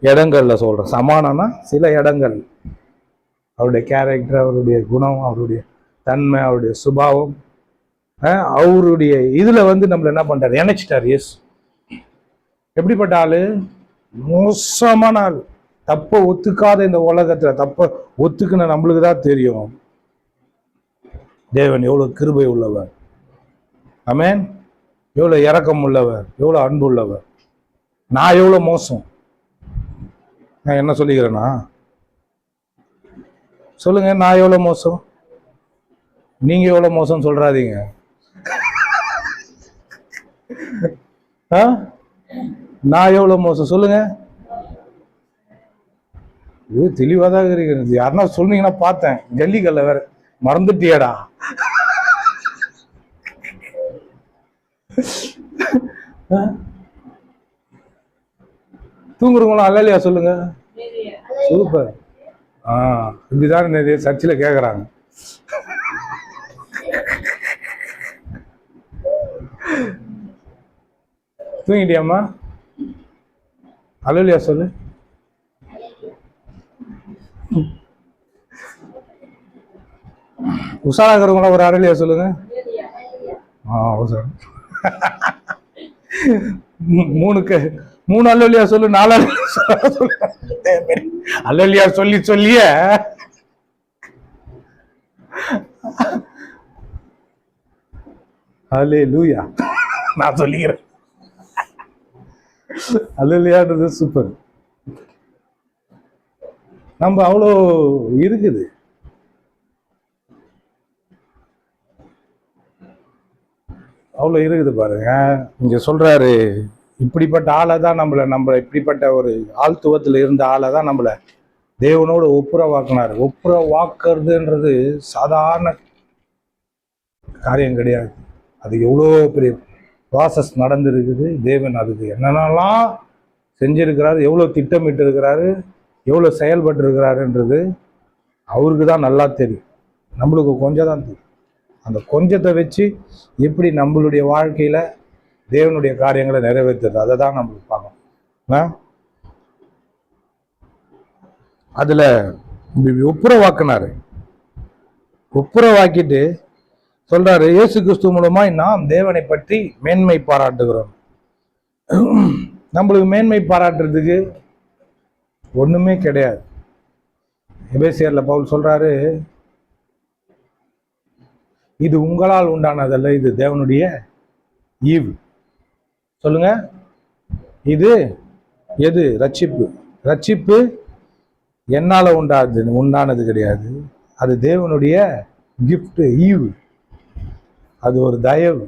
இடங்கள்ல சொல்ற சமானம்னா சில இடங்கள் அவருடைய கேரக்டர், அவருடைய குணம், அவருடைய தன்மை, அவருடைய சுபாவம், அவருடைய இதுல நம்மள என்ன பண்றாரு, இணைச்சிட்டாரு. எஸ், எப்படிப்பட்ட ஆளு? மோசமான ஆள். தப்ப ஒத்துக்காத இந்த உலகத்துல தப்ப ஒத்துக்குன நம்மளுக்கு தான் தெரியும் தேவன் எவ்வளவு கிருபை உள்ளவர், ஆமென், எவ்வளவு இரக்கம் உள்ளவர், எவ்வளவு அன்பு உள்ளவர். நான் எவ்வளவு மோசம். நான் என்ன சொல்லிக்கிறேன்னா சொல்லுங்க, நான் எவ்வளவு மோசம், நீங்க எவ்வளவு மோசம் சொல்றாதீங்க. நான் எவ்வளவு மோசம் சொல்லுங்க. இது தெளிவாதான் இருக்கிறது. யாருன்னா சொன்னீங்கன்னா பார்த்தேன், ஜல்லிக்கல்ல வேற மறந்துட்டியடா. தூங்குறவங்களும் அல்லையா சொல்லுங்க. சூப்பர். இப்படிதான் நிறைய சர்ச்சில் கேட்குறாங்க. தூங்கிட்டியாம்மா? அல்லையா சொல்லு. உஷாராகிறவங்கள ஒரு அரையிலையா சொல்லுங்க. உஷார். மூணு அல்லலியா சொல்லு, 4 அல்லலியா சொல்லி சொல்லிய அல்லேலூயா நான் சொல்லிக்கிறேன். அல்லேலூயான்றது சூப்பர். நம்ம அவ்வளோ இருக்குது. அவ்வளோ இருக்குது பாருங்க. இங்க சொல்றாரு, இப்படிப்பட்ட ஆளை தான் நம்மள இப்படிப்பட்ட ஒரு ஆழ்த்துவத்தில் இருந்த ஆளை தான் நம்மளை தேவனோடு ஒப்புரவாக்குனாரு. ஒப்புரவாக்குறதுன்றது சாதாரண காரியம் கிடையாது. அது எவ்வளோ பெரிய ப்ராசஸ் நடந்திருக்குது. தேவன் அதுக்கு என்னென்னலாம் செஞ்சிருக்கிறாரு, எவ்வளோ திட்டமிட்டு இருக்கிறாரு, எவ்வளோ செயல்பட்டு இருக்கிறாருன்றது அவருக்கு தான் நல்லா தெரியும். நம்மளுக்கு கொஞ்சம் தான் தெரியும். அந்த கொஞ்சத்தை வச்சு எப்படி நம்மளுடைய வாழ்க்கையில தேவனுடைய காரியங்களை நிறைவேற்றுறது, அதை தான் நம்மளுக்கு பார்க்கணும். அதுல ஒப்புரவாக்குனாரு. ஒப்புரவாக்கிட்டு சொல்றாரு, இயேசு கிறிஸ்து மூலமாய் நாம் தேவனை பற்றி மேன்மை பாராட்டுகிறோம். நம்மளுக்கு மேன்மை பாராட்டுறதுக்கு ஒண்ணுமே கிடையாது. எபேசியர்ல பவுல் சொல்றாரு, இது உங்களால் உண்டானதல்ல, இது தேவனுடைய ஈவு. சொல்லுங்க, இது எது? ரட்சிப்பு. ரட்சிப்பு என்னால உண்டானது கிடையாது. அது தேவனுடைய கிஃப்ட், ஈவு. அது ஒரு தயவு,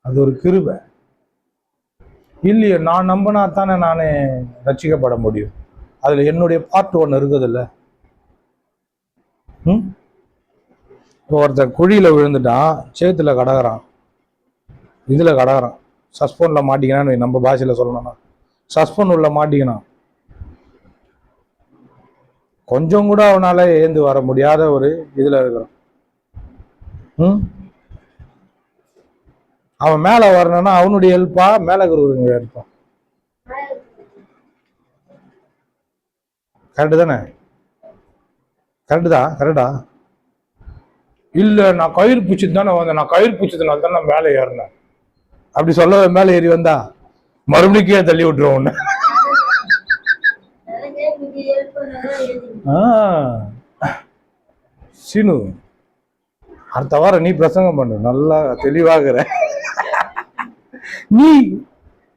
அது ஒரு கிருபை. இல்லையோ நான் நம்பினா தானே நான் ரட்சிக்கப்பட முடியும். அதுல என்னுடைய பார்ட் ஒன்று இருக்குதுல்ல. ஒருத்தர் குழியில விழுந்துட்டான், சேத்துல கடகுறான், இதுல கடகுறான், சஸ்பென்ல மாட்டிக்கிறான்னு நம்ம பாஷையில சொல்லணும்னா சஸ்பெண்ட் உள்ள மாட்டிக்கணும். கொஞ்சம் கூட அவனால ஏந்து வர முடியாத ஒரு இதுல இருக்கிறான். அவன் மேல வரணும்னா அவனுடைய ஹெல்ப்பா மேல இருக்கிறவங்க இருப்பான். கரெக்டு தானே? கரெக்டா? இல்ல நான் கயிறு பிடிச்சது தானே வந்தேன், நான் கயிறு பிடிச்சதுனால தான் நான் மேலே ஏறினேன் அப்படி சொல்ல மேலே ஏறி வந்தா மறுபடியும் கீழே தள்ளி விட்டுருவோம் ஒண்ணு. சீனு, அடுத்த வாரம் நீ பிரசங்கம் பண்ணு, நல்லா தெளிவாகிற. நீ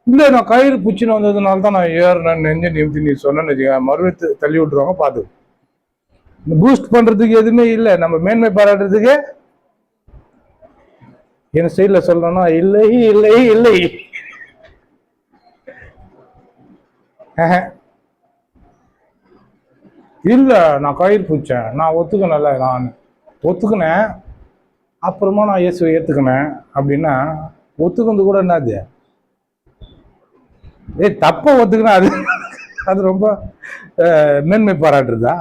இல்ல நான் கயிறு பிடிச்சின்னு வந்ததுனால தான் நான் ஏறினேன் நெஞ்ச நிமித்தி நீ சொன்னேன்னு மறுபடியும் தள்ளி விட்டுருவாங்க. பார்த்து பூஸ்ட் பண்றதுக்கு எதுவுமே இல்லை. நம்ம மேன்மை பாராட்டுறதுக்கு என் ஸ்டைல சொல்லணும்னா இல்லை இல்லை இல்லை. இல்ல நான் கயிறு பிடிச்சேன், நான் ஒத்துக்கணும்ல, நான் ஒத்துக்கினேன், அப்புறமா நான் இயேசுவை ஏத்துக்கினேன் அப்படின்னா ஒத்துக்கிறது கூட என்னது? தப்ப ஒத்துக்கினா அது அது ரொம்ப மேன்மை பாராட்டுறதா?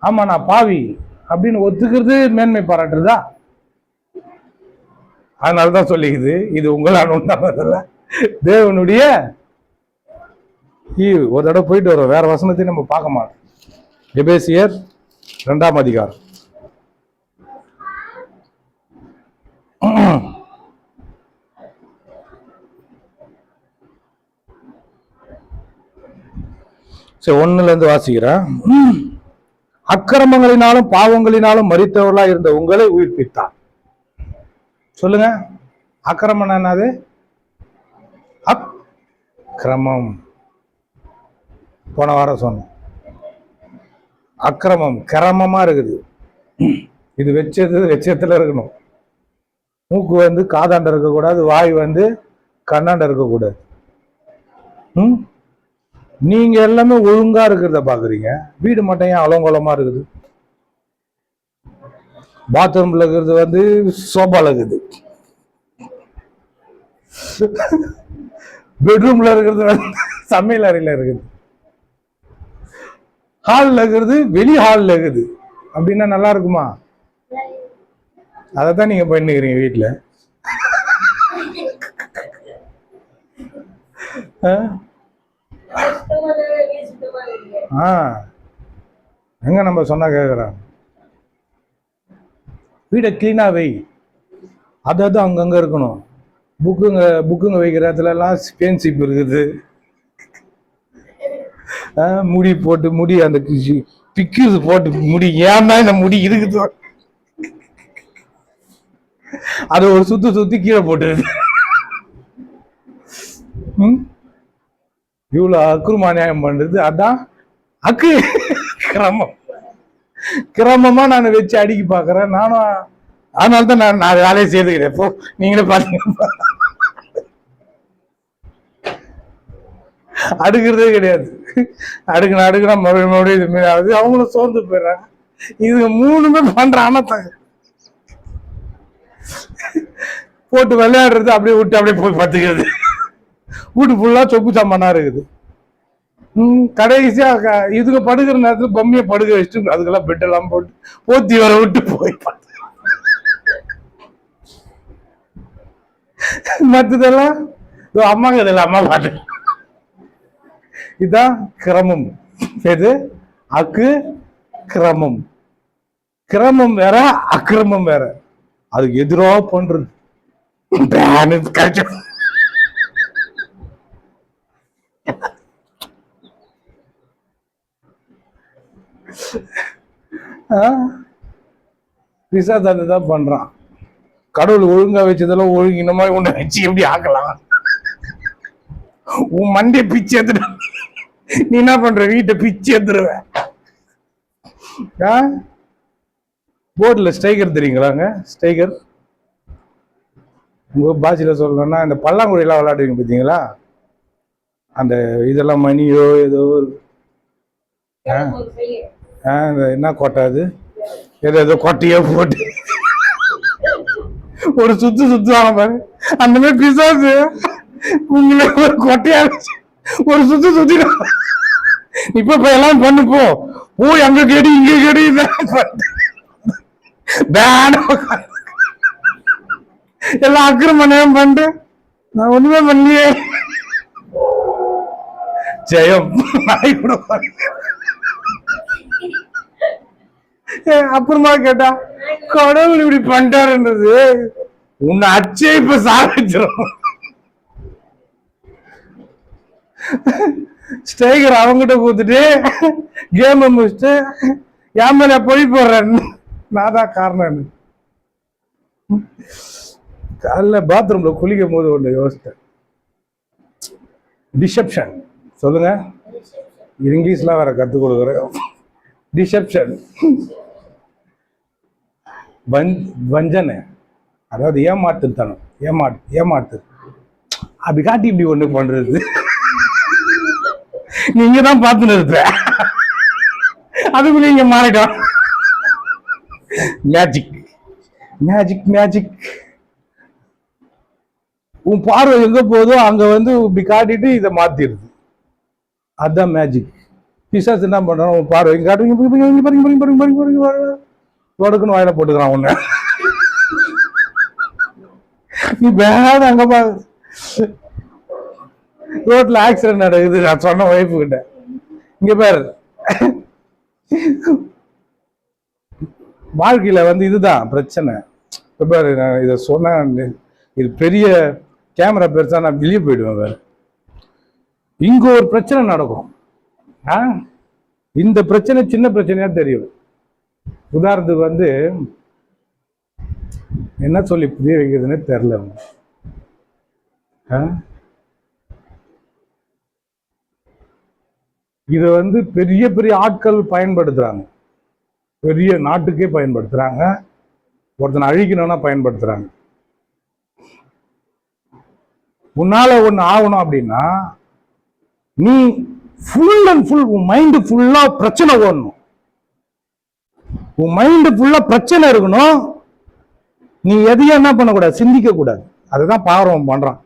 ஆமா நான் பாவி அப்படின்னு ஒத்துக்கிறது மேன்மை பாராட்டுறதா? அதனாலதான் சொல்லிக்குது, இது உங்களால் உண்டானதில்ல, தேவனுடைய ஒரு தடவை போயிட்டு வரும். வேற வசனத்தையும் நம்ம பார்க்க மாட்டோம். எபேசியர் 2ஆம் அதிகாரம். சரி, 1ல இருந்து வாசிக்கிறேன். அக்கிரமங்களினாலும் பாவங்களினாலும் மரித்தவர்களா இருந்த உங்களை உயிர்ப்பித்தார். சொல்லுங்க, அக்கிரமம் என்னது? அக்கிரமம் போன வாரம் சொன்னோம். அக்கிரமம் கிரமமா இருக்குது. இது வெச்சத்துல இருக்கணும். மூக்கு வந்து காதாண்ட இருக்கக்கூடாது, வாய் வந்து கண்ணாண்ட இருக்கக்கூடாது. நீங்க எல்லாமே ஒழுங்கா இருக்கிறத பாக்குறீங்க, வீடு மட்டும் ஏன் அலங்கோலமா இருக்குது? பாத்ரூம்ல இருக்கிறது வந்து சோபால இருக்குது, பெட்ரூம்ல இருக்கிறது வந்து சமையல் அறையில இருக்குது, ஹால்ல இருக்கிறது வெளி ஹால்ல இருக்குது. அப்படின்னா நல்லா இருக்குமா? அதைத்தான் நீங்க பண்ணிக்கிறீங்க வீட்டுல. எங்க நம்ம சொன்னா கேக்குறான், வீடை கிளீனா வை, அதாவது அங்கங்கே இருக்கணும். புக்குங்க வைக்கிற இடத்துலலாம் ஸ்பேன்ஷிப் இருக்குது. முடி போட்டு முடி அந்த பிக்குது போட்டு முடி ஏன்னா இந்த முடி இருக்குது அது ஒரு சுத்தி கீழே போட்டுருது. இவ்வளோ அக்குருமானியம் பண்றது. அதான் அக்கு கிரமமா நான் வச்சு அடிக்க பாக்குறேன் நானும். அதனால தான் நான் வேலையை செய்துக்கிறேன். இப்போ நீங்களே பாத்தீங்க, அடுக்கிறதே கிடையாது. அடுக்கினா மறுபடியும் இது மாரி ஆகுது. அவங்களும் சோர்ந்து போயிடுறாங்க. இது மூணுமே பண்ற அனத்தாங்க போட்டு விளையாடுறது, அப்படியே விட்டு அப்படியே போய் பார்த்துக்கிறது. வீட்டு ஃபுல்லா சொப்பு சாமானா இருக்குது. கடைசியா இதுக்கு படுக்கிற நேரத்துல பொம்மையை படுக்க வச்சுட்டு அதுக்கெல்லாம் பெட் எல்லாம் போட்டு போத்தி வர விட்டு போய் மற்றதெல்லாம் அம்மாங்க இதெல்லாம் அம்மா பாட்டு. இதுதான் கிரமம். எது? அக்கு கிரமம். கிரமம் வேற, அக்கிரமம் வேற. அதுக்கு எதிராக பண்றது. தான் பண்றான். கடவுள் ஒழுங்கா வச்சதெல்லாம் ஒழுங்கு இந்த மாதிரி ஒண்ணு வச்சு எப்படி ஆக்கலாம்? உன் மண்டே பிச்சு எடுத்துட. நீ என்ன பண்ற? வீட்டை பிச்சு எடுத்துருவ. போர்டில் ஸ்ட்ரைக்கர் தெரியுங்களாங்க? ஸ்ட்ரைக்கர் உங்க பாஷையில சொல்லணும்னா இந்த பல்லாங்குழியெல்லாம் விளையாடுவீங்க பார்த்தீங்களா? அந்த இதெல்லாம் மணியோ ஏதோ என்ன கோட்டை அது, ஏதோ கொட்டையோ போட்டு ஒரு சுத்துவாங்க பாரு. அந்த மாதிரி பிசாசு உங்களை ஒரு கொட்டையா ஒரு சுத்தி இப்ப எல்லாம் பண்ணு போ அங்க கேடி இங்க கேடி எல்லாம் அக்கிரமணம் பண்ணிட்டு நான் ஒண்ணுமே பண்ணியே. ஜெயம் நாய் கூட அப்புறமா கேட்டா கடவுள் இப்படி பண்ணிட்டாருன்றது உன்னை அச்சே இப்ப சாதிச்சிடும். ஸ்டைகர் அவங்கிட்ட கூத்துட்டு கேம் முடிச்சுட்டு என் மேல பொழி போடுறேன். நான் தான் காரணம். காலைல பாத்ரூம்ல குளிக்கும் போது ஒன்று யோசித்தேன். டிசெப்ஷன் சொல்லுங்க, இங்கிலீஷ்லாம் வேற கற்றுக் கொடுக்குறேன். டிசெப்ஷன் வஞ்சனை, அதாவது ஏமாத்துத்தனம், ஏமாத்து அப்படி காட்டி இப்படி ஒண்ணு பண்றது. நீங்க தான் பார்த்துன்னு இருப்ப, அதுக்குள்ள நீங்க மாறிட்டோம். Magic magic magic. உன் பார்வை எங்க போதோ அங்க வந்து இப்படி காட்டிட்டு இதை மாத்திடுது. அதுதான் மேஜிக். பிசாசு என்ன பண்றான்? உன் பார்வை இங்க காட்டுங்க தொடக்குன்னு வாயில போட்டுக்கிறான் உன்ன. நீ வேற அங்க பா, ரோட்ல ஆக்சிடென்ட் நடக்குது. நான் சொன்ன ஒய்ஃபு கிட்ட, இங்க பேர் வாழ்க்கையில வந்து இதுதான் பிரச்சனை. பாரு, நான் இதை சொன்னேன், இது பெரிய கேமரா பெருசா நான் வெளியே போயிடுவேன். வேற இங்க ஒரு பிரச்சனை நடக்கும். இந்த பிரச்சனை சின்ன பிரச்சனையா தெரியும். உதாரணத்துக்கு வந்து என்ன சொல்லி புரிய வைக்கிறதுன்னு தெரியல. இத வந்து பெரிய பெரிய ஆட்கள் பயன்படுத்துறாங்க, பெரிய நாட்டுக்கே பயன்படுத்துறாங்க, ஒருத்தனை அழிக்கணும்னா பயன்படுத்துறாங்க. உன்னால ஒண்ணு ஆகணும் அப்படின்னா நீ ஃபுல் அண்ட் ஃபுல் உன் மைண்டு ஃபுல்லா பிரச்சனை ஓடணும். உன் மைண்டு ஃபுல்லா பிரச்சனை இருக்கணும். நீ எதையும் என்ன பண்ணக்கூடாது, சிந்திக்க கூடாது. அதுதான் பாவம் பண்றான்.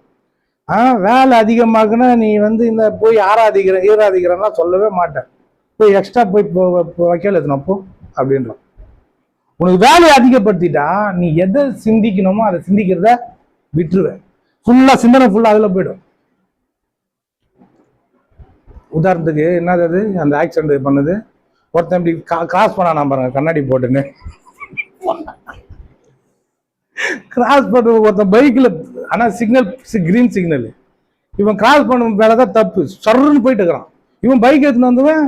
வேலை அதிகமாகுன்னா நீ வந்து இந்த போய் ஈராதிக்கிறன்னா சொல்லவே மாட்டேன். போய் எக்ஸ்ட்ரா போய் வைக்கல எத்தனப்போ அப்படின்றான். உனக்கு வேலையை அதிகப்படுத்திட்டா நீ எதை சிந்திக்கணுமோ அதை சிந்திக்கிறத விட்டுருவேன். ஃபுல்லா சிந்தனை ஃபுல்லா அதுல போயிடும். உதாரணத்துக்கு என்னது அந்த ஆக்சிடென்ட் பண்ணது, ஒருத்தன் இப்படி கிராஸ் பண்ணா பாருங்க கண்ணாடி போட்டுன்னு, கிராஸ் பண்ண ஒருத்தன் பைக்கில், ஆனால் சிக்னல் கிரீன் சிக்னல், இவன் கிராஸ் பண்ண மேலதான் தப்பு, சர்ன்னு போயிட்டு இருக்கிறான். இவன் பைக் எடுத்துன்னு வந்தவன்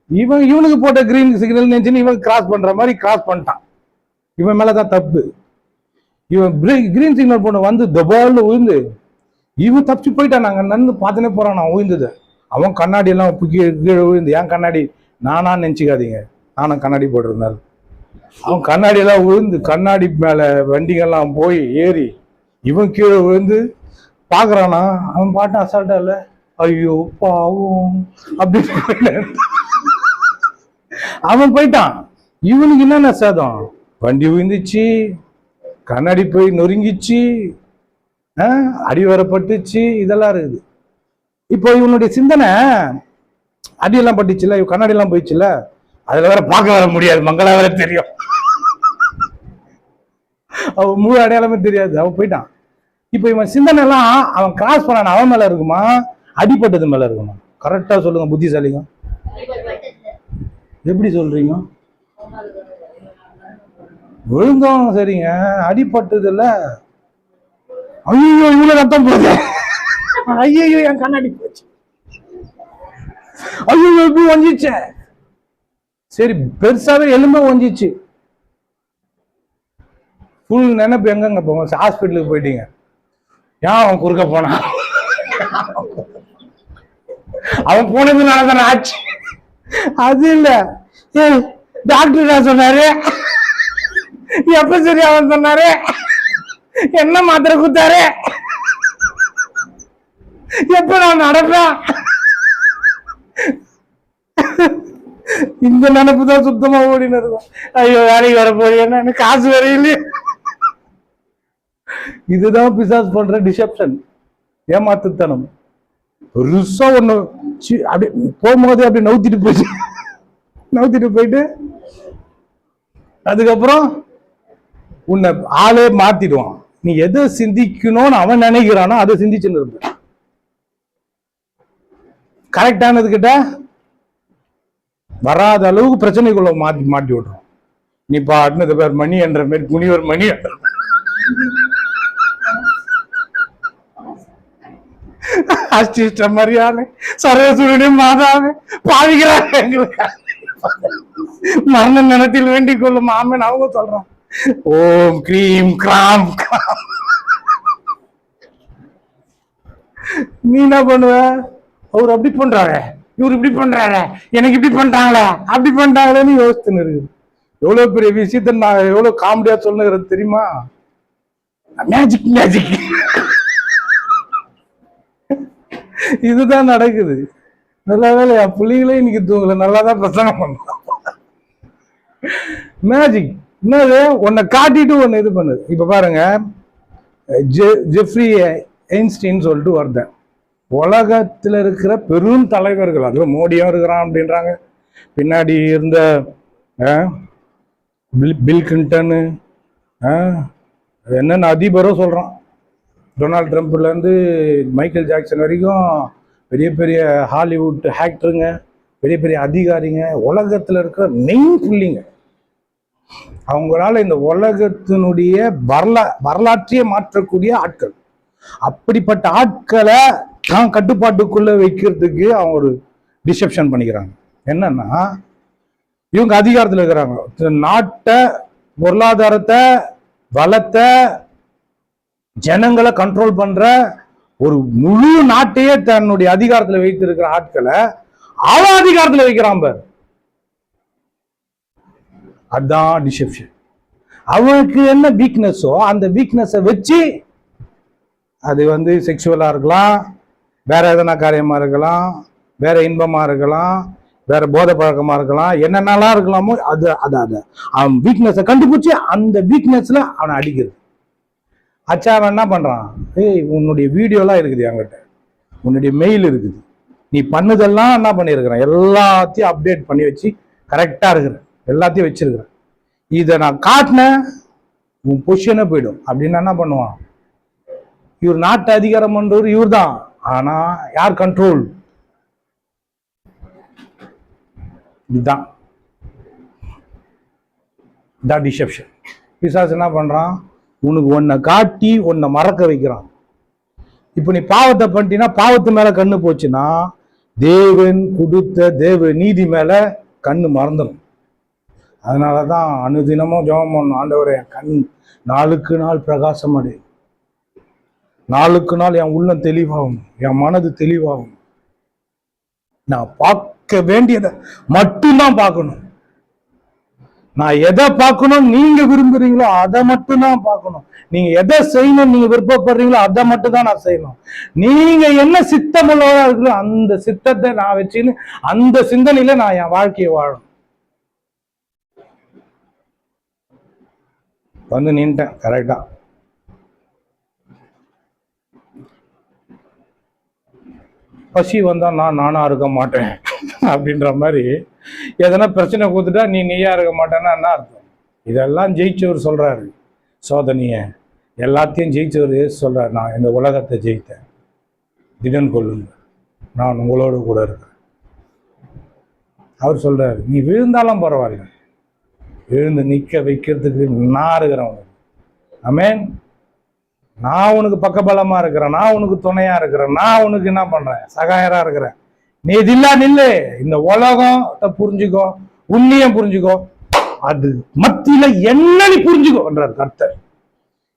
இவனுக்கு போட்ட கிரீன் சிக்னல் நினைச்சுன்னு இவன் கிராஸ் பண்ற மாதிரி கிராஸ் பண்ணிட்டான். இவன் மேலதான் தப்பு. இவன் கிரீன் சிக்னல் போன வந்து தபால்னு விழுந்து இவன் தப்பிச்சு போயிட்டான். நாங்க நன்னு பார்த்துனே போறான். நான் விழுந்தது, அவன் கண்ணாடி எல்லாம் கீழே விழுந்து, ஏன் கண்ணாடி நானா நினைச்சுக்காதீங்க, நானும் கண்ணாடி போட்டிருந்தாரு. அவன் கண்ணாடி எல்லாம் விழுந்து கண்ணாடி மேல வண்டிகள்லாம் போய் ஏறி இவன் கீழே விழுந்து பாக்குறானா. அவன் பாட்டு அசால்ட்டா இல்ல, ஐயோ பாவம் அப்படின்னு அவன் போயிட்டான். இவனுக்கு என்னென்ன சேதம், வண்டி விழுந்துச்சு, கண்ணாடி போய் நொறுங்கிச்சு, அடிவரப்பட்டுச்சு, இதெல்லாம் இருக்குது. இப்போ இவனுடைய சிந்தனை அடியெல்லாம் பட்டுச்சுல, கண்ணாடி எல்லாம் போயிடுச்சுல, அதுல வேற பார்க்க வர முடியாது, மங்களா வேற தெரியும், அவன் முழு அடையாளமே தெரியாது, அவன் போயிட்டான். இப்போ இவன் சிந்தனை எல்லாம் அவன் கிராஸ் பண்ணான அவன் மேல இருக்குமா, அடிப்பட்டது மேல இருக்குமா? கரெக்டா சொல்லுங்க புத்திசாலிங்க. எப்படி சொல்றீங்க? விழுந்தோம் சரிங்க, அடிப்பட்டது இல்ல. ஐயோ இவ்வளவு ரத்தம் போகுது, ஐயோ என் கண்ணாடி போச்சு, ஐயோ எப்படி வஞ்சிச்ச, சரி பெருசாவே எலும்பே வஞ்சிச்சு. ஃபுல் நினைப்பு எங்கங்க போவோம், ஹாஸ்பிட்டலுக்கு போயிட்டீங்க, ஏன் அவன் குறுக்க போனான், அவன் போனதுனால தானே ஆச்சு. அது இல்ல, டாக்டர் சொன்னாரு, எப்ப சரி அவன் சொன்னாரு, என்ன மாத்திரை குத்தாரு, எப்ப நான் நடப்பேன், இந்த நினைப்பு தான் சுத்தமா ஓடினு இருக்கும். ஐயோ வேலைக்கு வர போய் என்ன காசு வேற இல்லையே. இதுதான் பிசாஸ் பண்ற டிசெப்ஷன், ஏமாத்துத்தனம். பெருசா ஒண்ணு அப்படி போகும்போது அப்படி நவுத்திட்டு போயிட்டு அதுக்கப்புறம் உன்னை ஆளே மாத்திடுவான். நீ எதை சிந்திக்கணும்னு அவன் நினைக்கிறானோ அதை சிந்திச்சுன்னு இருப்ப. கரெக்டானது கிட்ட வராத அளவுக்கு பிரச்சனைக்குள்ள மாட்டி விடுறோம். நீ பாட்டுனது பேர் மணி என்ற மாதிரி முனிவர் மணி என்ற அஷ்டிஷ்ட மரியாதை சரஸ்வதி மாதாவே பாவிக்கிறாங்க எங்களுக்கு, மரண நிலத்தில் வேண்டிக் கொள்ளும் ஆமன் அவங்க சொல்றான். ஓம் கிரீம் கிராம். நீ என்ன பண்ணுவ, அவர் அப்படி பண்றாரு, இவர் இப்படி பண்றாரு, எனக்கு இப்படி பண்றாங்களே அப்படி பண்றாங்களேன்னு யோசிச்சுன்னு இருக்குது. எவ்வளவு பெரிய விஷயத்த நான் எவ்வளவு காமெடியா சொல்லுங்கிறது தெரியுமா? மேஜிக் மேஜிக் இதுதான் நடக்குது. நல்ல வேலையா புள்ளிகளே இன்னைக்கு தூங்கல, நல்லாதான் பிரசங்கம் பண்ணலாம். மேஜிக் என்னது, உன்னை காட்டிட்டு ஒன்னு இது பண்ணுது. இப்ப பாருங்க, ஜெஃப்ரி ஐன்ஸ்டீன் சொல்லிட்டு ஒருத்தன், உலகத்துல இருக்கிற பெரும் தலைவர்கள், அதுவும் மோடியும் இருக்கிறான் அப்படின்றாங்க, பின்னாடி இருந்த பில் கிளின்டன், என்னென்ன அதிபரும் சொல்றான், டொனால்ட் ட்ரம்ப்ல இருந்து மைக்கேல் ஜாக்சன் வரைக்கும் பெரிய பெரிய ஹாலிவுட் ஆக்டருங்க, பெரிய பெரிய அதிகாரிங்க, உலகத்துல இருக்கிற மெயின் புள்ளிங்க, அவங்களால இந்த உலகத்தினுடைய வரலாற்றையே மாற்றக்கூடிய ஆட்கள். அப்படிப்பட்ட ஆட்களை தான் கட்டுப்பாட்டுக்குள்ள வைக்கிறதுக்கு அவங்க ஒரு டிசெப்ஷன் பண்ணிக்கிறாங்க. என்னன்னா, இவங்க அதிகாரத்தில் இருக்கிறாங்க, நாட்டை, பொருளாதாரத்தை, வளத்தை, ஜனங்களை கண்ட்ரோல் பண்ற ஒரு முழு நாட்டையே தன்னுடைய அதிகாரத்தில் வைத்திருக்கிற ஆட்களை அவன் அதிகாரத்தில் வைக்கிறான் பார். அதான் டிசெப்ஷன். அவனுக்கு என்ன வீக்னஸோ அந்த வீக்னஸை வச்சு, அது வந்து செக்ஷுவலா இருக்கலாம், வேற எதனா காரியமா இருக்கலாம், வேற இன்பமா இருக்கலாம், வேற போதை பழக்கமா இருக்கலாம், என்னென்னலாம் இருக்கலாமோ அது அவன் வீக்னஸை கண்டுபிடிச்சு அந்த வீக்னஸ்ல அவனை அடிக்கிறது. அச்சா அவன் என்ன பண்றான், ஏய் உன்னுடைய வீடியோலாம் இருக்குது என்கிட்ட, உன்னுடைய மெயில் இருக்குது, நீ பண்ணதெல்லாம் என்ன பண்ணிருக்கிறான், எல்லாத்தையும் அப்டேட் பண்ணி வச்சு கரெக்டா இருக்கிற, எல்லாத்தையும் வச்சிருக்கிறேன், இதை நான் காட்டினேன் உன் பொசிஷனே போயிடும் அப்படின்னு என்ன பண்ணுவான். இவர் நாட்டு அதிகாரம் பண்றவர் இவர் தான், ஆனா யார் கண்ட்ரோல்? இதுதான் டிசெப்ஷன். பிசாசு என்ன பண்றான், உனக்கு ஒன்னை காட்டி உன்னை மறக்க வைக்கிறான். இப்ப நீ பாவத்தை பண்ணிட்டீங்கன்னா, பாவத்து மேல கண்ணு போச்சுன்னா தேவன் கொடுத்த தேவ நீதி மேல கண்ணு மறந்துடும். அதனாலதான் அனுதினமும் ஜெபம் பண்ணணும், ஆண்டவரே கண் நாளுக்கு நாள் பிரகாசம் அடையும், நாளுக்கு நாள் என் உள்ளம் தெளிவாகும், என் மனது தெளிவாகும். நான் பார்க்க வேண்டியதை மட்டும்தான் பார்க்கணும். நான் எதை பார்க்கணும் நீங்க விரும்புறீங்களோ அதை மட்டும் தான் பார்க்கணும். நீங்க எதை செய்யணும் நீங்க விருப்பப்படுறீங்களோ அதை மட்டும் தான் நான் செய்யணும். நீங்க என்ன சித்தமுள்ளவரா இருக்கிறோ அந்த சித்தத்தை நான் வச்சுன்னு அந்த சிந்தனையில நான் என் வாழ்க்கையை வாழணும். வந்து நின்ட்டேன் கரெக்டா. பசி வந்தா நானா இருக்க மாட்டேன் அப்படின்ற மாதிரி எதனா பிரச்சனை கொடுத்துட்டா நீயா இருக்க மாட்டேன்னா என்ன அர்த்தம்? இதெல்லாம் ஜெயிச்சவர் சொல்றாரு. சோதனைய எல்லாத்தையும் ஜெயிச்சவர் சொல்றாரு, நான் இந்த உலகத்தை ஜெயித்தேன், திடன் கொள்ளுங்க, நான் உங்களோடு கூட இருக்கிறேன். அவர் சொல்றாரு, நீ விழுந்தாலும் பரவாயில்ல, எழுந்து நிக்க வைக்கிறதுக்கு நான் இருக்கிறேன். ஆமென். நான் உனக்கு பக்கபலமா இருக்கிறேன், நான் உனக்கு துணையா இருக்கிறேன், நான் உனக்கு என்ன பண்றேன், சகாயரா இருக்கிறேன். நீ இதுல்லா நில்லு, இந்த உலகத்தை புரிஞ்சுக்கோ, உன்னையும் புரிஞ்சுக்கோ, அது மத்தியில என்ன நீ புரிஞ்சுக்கோன்றார் கர்த்தர்.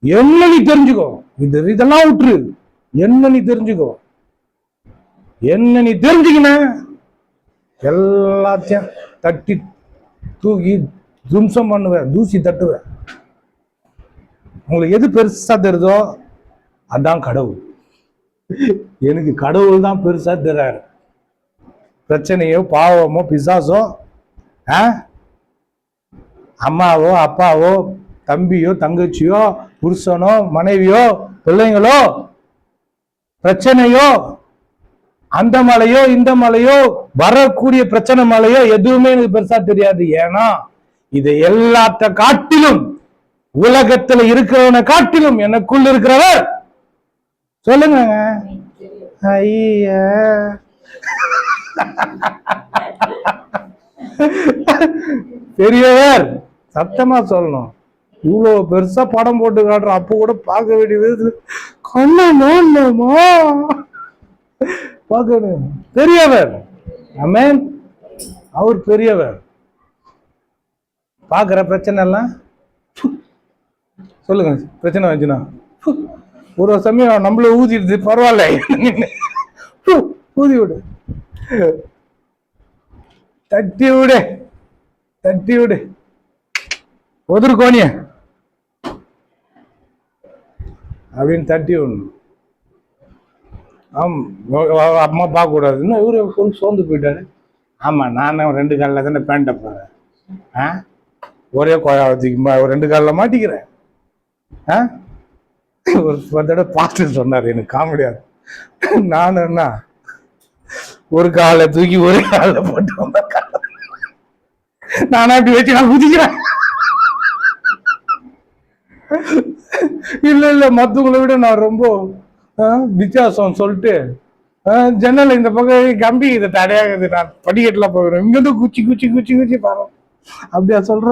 என்ன நீ தெரிஞ்சுக்கோ, இதெல்லாம் விட்டுரு, என்ன நீ தெரிஞ்சுக்கோ. என்ன நீ தெரிஞ்சுக்கின எல்லாத்தையும் தட்டி தூக்கி தும்சம் பண்ணுவேன், தூசி தட்டுவேன். உங்களுக்கு எது பெருசா தெரியுதோ அதான் கடவுள். எனக்கு கடவுள் தான் பெருசா தெரியாரு. பிரச்சனையோ பாவமோ பிசாசோ அம்மாவோ அப்பாவோ தம்பியோ தங்கச்சியோ புருஷனோ மனைவியோ பிள்ளைங்களோ பிரச்சனையோ அந்த மலையோ இந்த மலையோ வரக்கூடிய பிரச்சனை மலையோ எதுவுமே எனக்கு பெருசா தெரியாது. ஏன்னா இதை எல்லாத்த காட்டிலும் உலகத்துல இருக்கிறவனை காட்டிலும் எனக்குள்ள இருக்கிறவர் சொல்லுங்க. ஐய பெரியவர் சத்தமா சொல்லணும். இவ்வளவு பெருசா படம் போட்டு காட்டுறோம், அப்ப கூட பார்க்க வேண்டியது கண்ணமா பார்க்கணும். பெரியவர். ஆமென். அவர் பெரியவர். பாக்குற பிரச்சனை எல்லாம் சொல்லுங்க, பிரச்சனை வந்துச்சுன்னா ஒரு சமயம் நம்மள ஊதிடுது, பரவாயில்ல ஊதி விடு, தட்டி விடு, தட்டி விடு, ஒதுரு கோணிய அப்படின்னு தட்டி விடணும். அம்மா பார்க்க கூடாது, இன்னும் இவரு கொஞ்சம் சோர்ந்து போயிட்டாரு. ஆமா நானே 2 காலில் தானே பேண்ட போறேன், ஒரே கோயாவத்துக்கு ஒரு 2 காலில் மாட்டிக்கிறேன். ஒரு தடவை பாஸ்டர் சொன்னார், எனக்கு காமெடியா. நானும் என்ன ஒரு காலை தூக்கி ஒரே காலில் போட்டு வந்த நானா அப்படி வச்சு நான் குதிக்கிறேன். இல்ல மத்தவங்களை விட நான் ரொம்ப வித்தியாசம் சொல்லிட்டு ஜன்னல் இந்த பக்கம் கம்பி இதை தடையாகுது, நான் படிக்கட்டுல போகிறேன், இங்கிருந்து குச்சி குச்சி குச்சி குச்சி பாரு அப்படியா சொல்ற?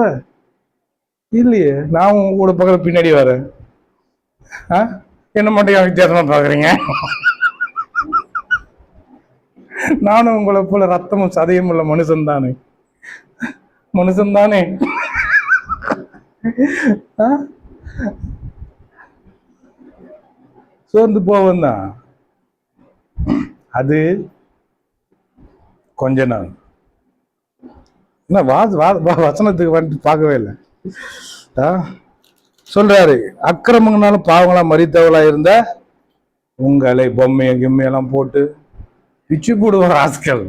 இல்லையே, நான் உங்களோட பக்கத்துல பின்னாடி வரேன், என்ன மட்டும் வித்தியாசமா பாக்குறீங்க? நானும் உங்களை போல ரத்தமும் சதையும் உள்ள மனுஷன் தானே, மனுஷன் தானே. சோர்ந்து போவன் தான் அது கொஞ்ச நாள். வசனத்துக்கு வந்துட்டு பார்க்கவே இல்லை. சொல்றாரு, அக்கிரமங்களாலும் பாவங்களா மறித்தவளா இருந்த உங்களை பொம்மையை கிம்மையெல்லாம் போட்டு பிச்சு போடுவார் ஆஸ்கள்.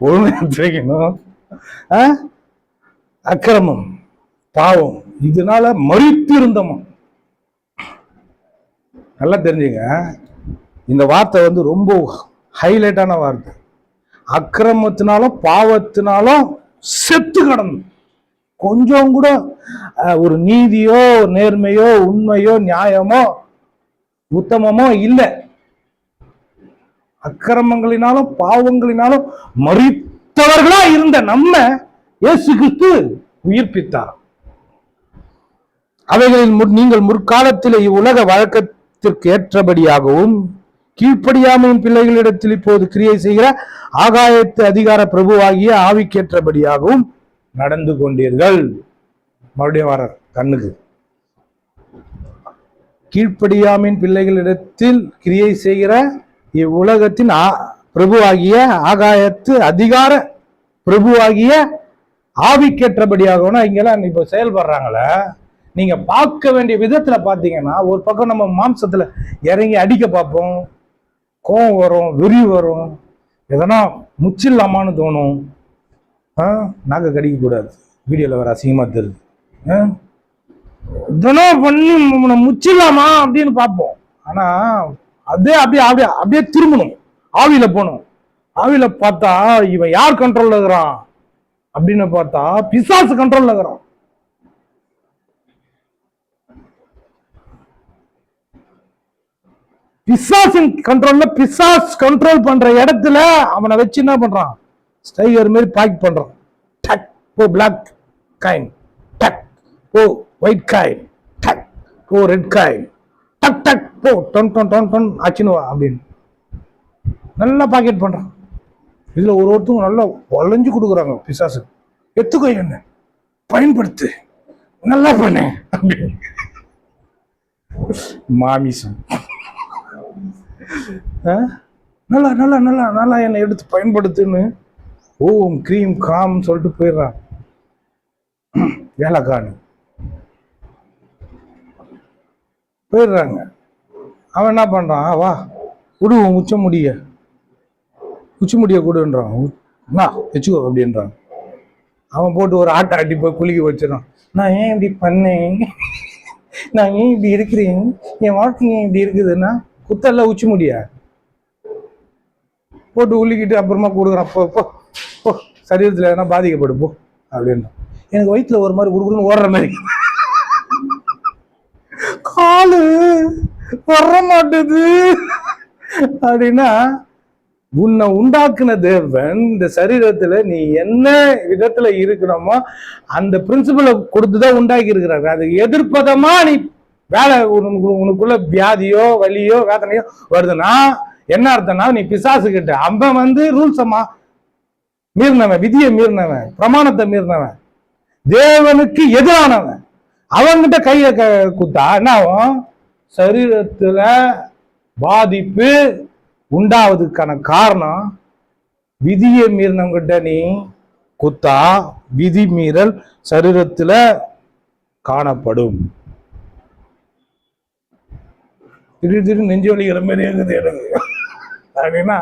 ஒழுங்கணும். அக்கிரமம் பாவம் இதனால மறித்து இருந்தோமா. நல்லா தெரிஞ்சுங்க, இந்த வார்த்தை வந்து ரொம்ப ஹைலைட்டான வார்த்தை. அக்கிரமத்தினாலும் பாவத்தினாலும் செத்து கிடந்தோம். கொஞ்சம் கூட ஒரு நீதியோ நேர்மையோ உண்மையோ நியாயமோ உத்தமமோ இல்லை. அக்கிரமங்களினாலும் பாவங்களினாலும் மரித்தவர்களா இருந்த நம்ம இயேசு கிறிஸ்து உயிர்ப்பித்தார். அவைகளில் நீங்கள் முற்காலத்தில் இவ்வுலக வழக்கத்திற்கு ஏற்றபடியாகவும் கீழ்ப்படியாமையின் பிள்ளைகளிடத்தில் இப்போது கிரியை செய்கிற ஆகாயத்து அதிகார பிரபுவாகிய ஆவிக்கேற்றபடியாகவும் நடந்து கொண்டீர்கள். மறுபடியும் வர கண்ணுக்கு, கீழ்ப்படியாமின் பிள்ளைகளிடத்தில் கிரியை செய்கிற இவ்வுலகத்தின் பிரபுவாகிய ஆகாயத்து அதிகார பிரபுவாகிய ஆவிக்கேற்றபடியாகவும். இங்கெல்லாம் இப்ப செயல்படுறாங்கள, நீங்க பார்க்க வேண்டிய விதத்துல பாத்தீங்கன்னா, ஒரு பக்கம் நம்ம மாம்சத்துல இறங்கி அடிக்க பார்ப்போம், கோபம் வரும், வெறி வரும், எதனா முச்சில்லாமான்னு தோணும். நாக்க கடிக்க கூடாது, வீடியோல வர அசிங்கமா தெரியுது. இதெல்லாம் பண்ணி முச்சிடலாமா அப்படின்னு பார்ப்போம். ஆனா அதே அப்படியே அப்படியே அப்படியே திரும்பணும், ஆவியில போகணும். ஆவியில பார்த்தா இவன் யார் கண்ட்ரோல்ல இருக்கிறான் அப்படின்னு பார்த்தா பிசாசு கண்ட்ரோல்ல இருக்கிறான். பிசாசின் கண்ட்ரோல்ல, பிசாஸ் கண்ட்ரோல் பண்ற இடத்துல அவனை வச்சு என்ன பண்றான், ஸ்டைகர் மாதிரி பாக் பண்றான். டக் போ பிளாக் காயின், டக் போ ஒயிட் காயின், டக் போ ரெட் காயின், டக் டக் போ டொன் டொன் டொன் டொன் ஆச்சுனுவா அப்படின்னு நல்லா பாக்கெட் பண்றான். இதுல ஒருத்தவங்க நல்லா வளைஞ்சு கொடுக்குறாங்க பிசாசு. எத்துக்கோ, என்ன பயன்படுத்து, நல்லா பண்ணு அப்படின்னு. மாமிசம் நல்லா நல்லா நல்லா நல்லா என்னை எடுத்து பயன்படுத்துன்னு ஓம் கிரீம் காம் சொல்லிட்டு போயிடுறான். வேலைக்கானு போயிடுறாங்க. அவன் என்ன பண்றான், வா விடுவோம் உச்ச முடிய கொடுன்றான், வச்சுக்கோ அப்படின்றான். அவன் போட்டு ஒரு ஆட்டை ஆட்டி போய் குளிக்க வச்சிடறான். நான் ஏன் இப்படி பண்ணேன், நான் ஏன் இப்படி இருக்கிறேன், என் வாழ்க்கை ஏன் இப்படி இருக்குதுன்னா குத்தல்ல உச்சி முடிய போட்டு உள்ளிக்கிட்டு அப்புறமா கொடுக்குறான். போ சரீரத்தில் எதனா பாதிக்கப்படும் போ அப்படின்னா. எனக்கு வயிற்றுல ஒரு மாதிரி குடுக்குன்னு ஓடுற மாதிரி, காலு வர மாட்டேது அப்படின்னா, உன்னை உண்டாக்குன தேவன் இந்த சரீரத்துல நீ என்ன விதத்துல இருக்கணுமோ அந்த பிரின்சிபலை கொடுத்துதான் உண்டாக்கி இருக்கிறாரு. அது எதிர்ப்பதமா நீ வேலை உனக்குள்ள வியாதியோ வலியோ வேதனையோ வருதுன்னா என்ன அர்த்தம்னா, நீ பிசாசு கிட்ட அவன் ரூல்ஸமா மீறினவன், விதியை மீறினவன், பிரமாணத்தை மீறினவன், தேவனுக்கு எதிரானவன். அவன்கிட்ட கைய குத்தா என்ன ஆகும், சரீரத்துல பாதிப்பு உண்டாவதுக்கான காரணம் விதியை மீறினவங்கிட்ட நீ குத்தா விதி மீறல் சரீரத்துல காணப்படும். திடீர் நெஞ்சு வலிக்கிற மாதிரி இருக்குது எனக்கு அப்படின்னா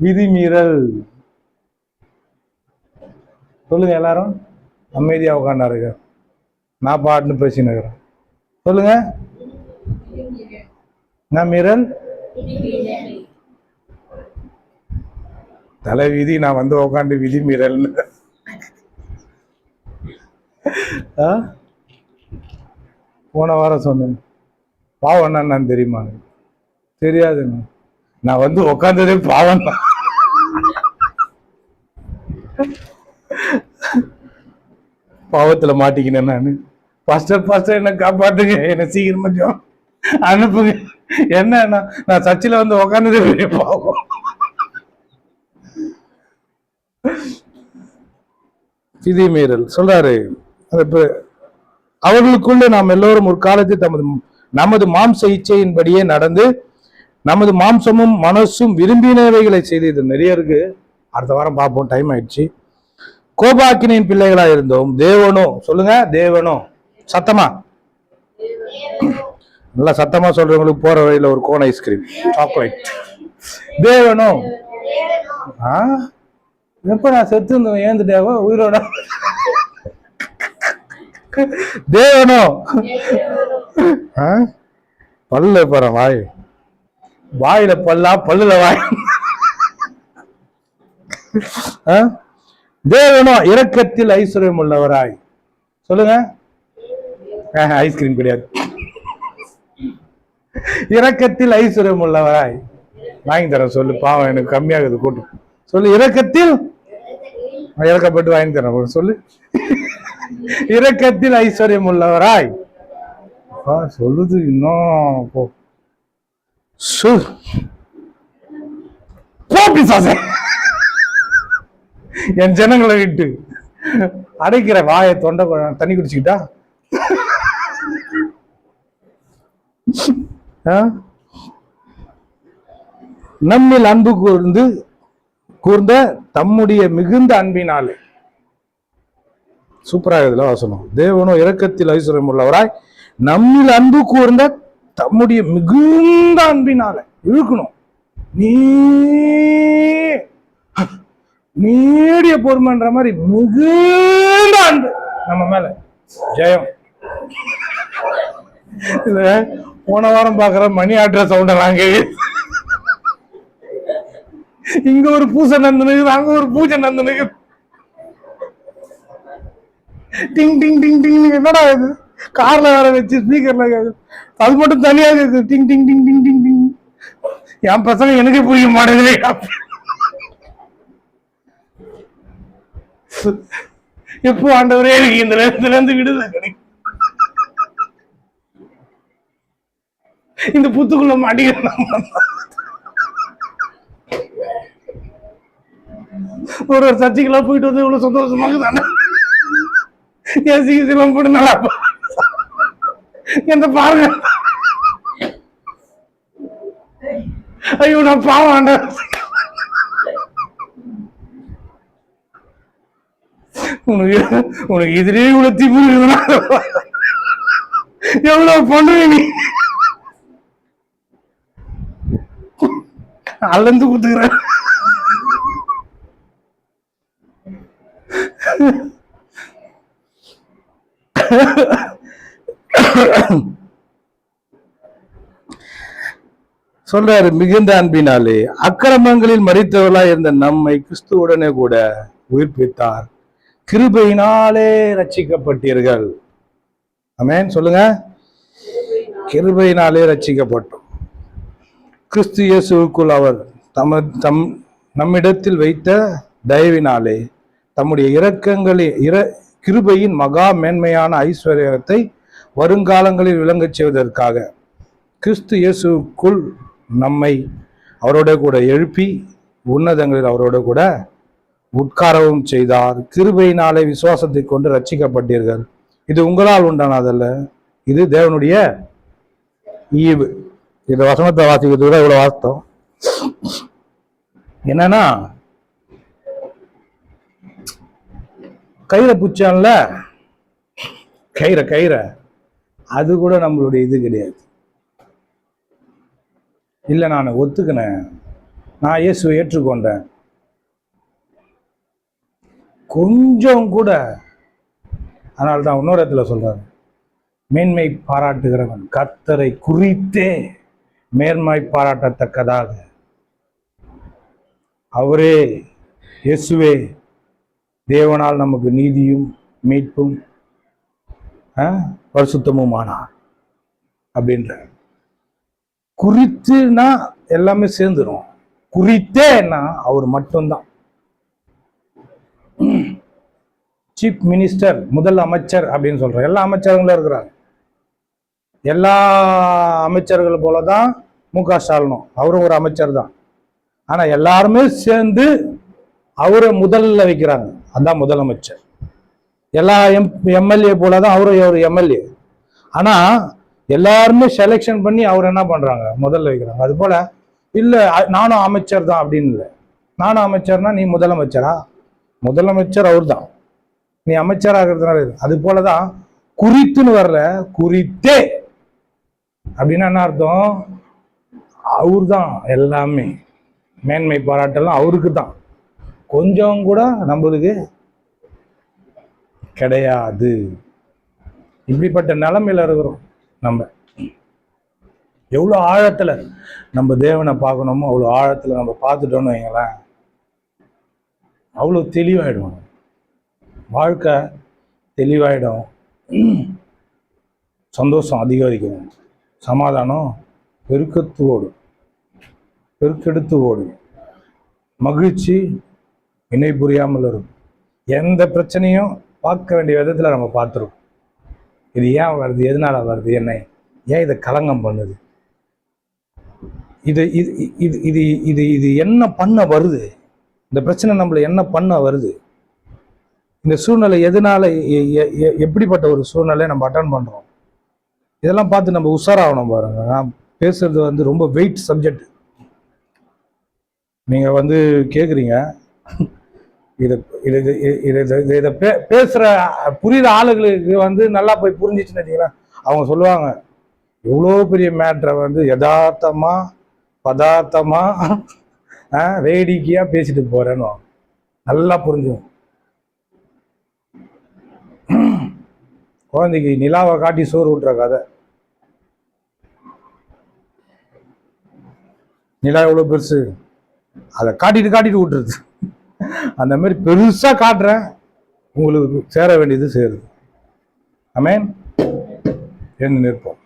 விதி மீறல். சொல்லுங்க எல்லாரும், அமைதியா உட்காண்டாருங்க, நான் பாட்டுன்னு பேசின்னு இருக்கிறேன். சொல்லுங்க, நான் மீறல் தலை விதி, நான் உட்காந்து விதி மீறல்னு போன வாரம் சொன்னேன். பாவம் என்னன்னு தெரியுமா? தெரியாதுங்க. நான் உட்காந்ததே பாவம் தான். பாவத்துல மாட்டிக்கினேன் நானு. பாஸ்டர் என்ன காப்பாத்துங்க, என்ன சீக்கிரம் கொஞ்சம் அனுப்புங்க. என்னன்னா நான் சர்ச்சில் உட்காந்ததே பெரிய பாவம். விதி மீறல் சொல்றாரு. அவர்களுக்குள்ள நாம் எல்லோரும் ஒரு காலத்தில் நமது மாம்ச இச்சையின்படியே நடந்து நமது மாம்சமும் மனசும் விரும்பினவைகளை செய்து நிறைய இருக்கு. அடுத்த வாரம் பார்ப்போம், டைம் ஆயிடுச்சு. கோபாக்கினின் பிள்ளைகளா இருந்தோம். தேவனோ, சொல்லுங்க தேவனோ, சத்தமா நல்லா சத்தமா சொல்றவங்களுக்கு போற வழியில ஒரு கோன் ஐஸ்கிரீம் சாக்லேட். தேவனோ, எப்ப நான் செத்து ஏந்துட்டாவோ உயிரோட தேவனோ பல்ல போற வாய், வாயில பல்லா பல்லுல வாய். தேவனோ இரக்கத்தில் ஐஸ்வர்யம் உள்ளவராய். சொல்லுங்க, ஐஸ்கிரீம் கிடையாது. இரக்கத்தில் ஐஸ்வர்யம் உள்ளவராய். வாங்கி தரேன் சொல்லு, பாவம் எனக்கு கம்மியாகுது கூட்டு சொல்லு. இரக்கத்தில் இறக்கப்பட்டு வாங்கி தரேன் சொல்லு. இரக்கத்தில் ஐஸ்வர்யம் உள்ளவராய். சொல்லுது இன்னும் போ பிசாசே, என் ஜனங்களை விட்டு அடைக்கிற வாயை தொண்டை தண்ணி குடிச்சுக்கிட்டா. நம்மில் அன்பு கூர்ந்த தம்முடைய மிகுந்த அன்பினாலே. சூப்பராக இதுல வசனம். தேவனோ இரக்கத்தில் ஐஸ்வர்யம் உள்ளவராய் நம்மில் அன்பு கூர்ந்த தம்முடைய மிகுந்த அன்பினால இழுக்கணும். நீடிய பொறுமைன்ற மாதிரி மிகுந்த அன்பு நம்ம மேல. ஜெயம். இல்ல போன வாரம் பாக்குற மணி ஆட்டுற சவுண்ட் எல்லாம் கேக்குது. இங்க ஒரு பூசை நடந்துனுக்குது, அங்க ஒரு பூஜை நடந்துனுக்குது. டிங் டிங் டிங் டிங். என்னடா இது? கார்ல வேற வச்சு ஸ்பீக்கர்ல அது மட்டும் தனியா இருக்கு. டிங் டிங் டிங் டிங் டிங் டிங். என் பசங்க எனக்கே புரிய மாட்டேங்குது. எப்போ ஆண்டவரே எனக்கு இந்த நேரத்துல இருந்து விடுதலை கிடைக்கும். இந்த புத்துக்குள்ள மாட்டிக்க ஒரு சர்ச்சைக்கெல்லாம் போயிட்டு வந்து இவ்வளவு சந்தோஷமாக தானே சிகிச்சைலாம் போட்டு நல்லா எந்த பாருங்க. ஐயோ நான் பாவம் ஆண்டவர். உனக்கு இதுலயே இவ்வளவு திமிரு இருக்குதுன்னா எவ்வளவு பண்றீங்க நீ? அல்லந்து குத்துக்கிற. சொல்றாரு மிகுந்த அன்பினாலே அக்கிரமங்களில் மரித்தவர்களா இருந்த நம்மை கிறிஸ்துவுடனே கூட உயிர்ப்பித்தார், கிருபையினாலே ரட்சிக்கப்பட்டீர்கள். ஆமென் சொல்லுங்க. கிருபையினாலே ரட்சிக்கப்பட்டோம். கிறிஸ்து இயேசுவுக்குள் அவர் நம்மிடத்தில் வைத்த தயவினாலே தம்முடைய கிருபையின் மகா மேன்மையான ஐஸ்வர்யத்தை வருங்காலங்களில் விளங்கச் செய்வதற்காக கிறிஸ்து இயேசுக்குள் நம்மை அவரோட கூட எழுப்பி உன்னதங்களில் அவரோட கூட உட்காரவும் செய்தார். கிருபையினாலே விசுவாசத்தை கொண்டு ரட்சிக்கப்பட்டீர்கள். இது உங்களால் உண்டானதல்ல, இது தேவனுடைய ஈவு. இந்த வசனத்தை வாசிக்கிறது கூட இவ்வளவு வாஸ்தவம். என்னன்னா கயிறை புச்சான்ல, கயிறை அது கூட நம்மளுடைய இது கிடையாது. இல்ல நான் ஒத்துக்கினேன், நான் இயேசுவை ஏற்றுக்கொண்டேன், கொஞ்சம் கூட. அதனால தான் இன்னொரு இடத்துல சொல்றாரு, மேன்மை பாராட்டுகிறவன் கர்த்தரை குறித்தே மேன்மை பாராட்டத்தக்கதாக அவரே இயேசுவே தேவனால் நமக்கு நீதியும் மீட்பும் பரிசுத்தமும் ஆனார் அப்படின்ற. குறித்துனா எல்லாமே சேர்ந்துடும். குறித்தேன்னா அவர் மட்டும்தான். சீஃப் மினிஸ்டர், முதல் அமைச்சர் அப்படின்னு சொல்ற எல்லா அமைச்சர்களும் இருக்கிறாங்க. எல்லா அமைச்சர்கள் போலதான் மு.க. ஸ்டாலினும், அவரும் ஒரு அமைச்சர் தான். ஆனா எல்லாருமே சேர்ந்து அவரை முதல்ல வைக்கிறாங்க, அதான் முதலமைச்சர். எல்லா எம்எல்ஏ போலதான் அவரும் ஒரு எம்எல்ஏ. ஆனா எல்லாருமே செலெக்ஷன் பண்ணி அவர் என்ன பண்றாங்க, முதல்ல வைக்கிறாங்க. அது போல இல்ல நானும் அமைச்சர் தான் அப்படின்னு இல்லை. நானும் அமைச்சர்னா நீ முதலமைச்சரா? முதலமைச்சர் அவர் தான், நீ அமைச்சராகிறதுனால. அது போலதான் குறித்துன்னு வரல, குறித்தே அப்படின்னா என்ன அர்த்தம்? அவர் தான் எல்லாமே. மேன்மை பாராட்டெல்லாம் அவருக்கு தான், கொஞ்சம் கூட நம்மளுக்கு கிடையாது. இப்படிப்பட்ட நிலைமையில இருக்கிறோம் நம்ம. எவ்வளவு ஆழத்துல நம்ம தேவனை பார்க்கணுமோ அவ்வளவு ஆழத்துல நம்ம பார்த்துட்டோம்னு வைங்களேன், அவ்வளவு தெளிவாயிடும், வாழ்க்கை தெளிவாயிடும், சந்தோஷம் அதிகரிக்கும், சமாதானம் பெருக்கெடுத்து ஓடும், மகிழ்ச்சி இணை புரியாமல் இருக்கும். எந்த பிரச்சனையும் பார்க்க வேண்டிய விதத்தில் நம்ம பார்த்துருக்கோம். இது ஏன் வருது, எதனால வருது, என்ன ஏன் இதை கலங்கம் பண்ணுது, இது இது இது இது இது இது என்ன பண்ண வருது, இந்த பிரச்சனை நம்மளை என்ன பண்ண வருது, இந்த சூழ்நிலை எதனால, எப்படிப்பட்ட ஒரு சூழ்நிலை நம்ம அட்டன் பண்ணுறோம், இதெல்லாம் பார்த்து நம்ம உஷாராகணும். பாருங்க, நான் பேசுறது ரொம்ப வெயிட் சப்ஜெக்ட். நீங்கள் கேட்குறீங்க, இதை இதை இதை இதை பேசுகிற புரியுற ஆளுகளுக்கு நல்லா போய் புரிஞ்சிச்சுன்னு வச்சிங்களேன், அவங்க சொல்லுவாங்க எவ்வளோ பெரிய மேட்ரை பதார்த்தமாக வேடிக்கையாக பேசிட்டு போகிறேன்னு நல்லா புரிஞ்சும். குழந்தைக்கு நிலாவை காட்டி சோறு ஊட்டுற கதை. நிலா எவ்வளோ பெருசு, அதை காட்டிட்டு விட்டுருது. அந்த மாதிரி பெருசா காட்டுறேன், உங்களுக்கு சேர வேண்டியது சேருது. ஆமென். என்று நிற்போம்.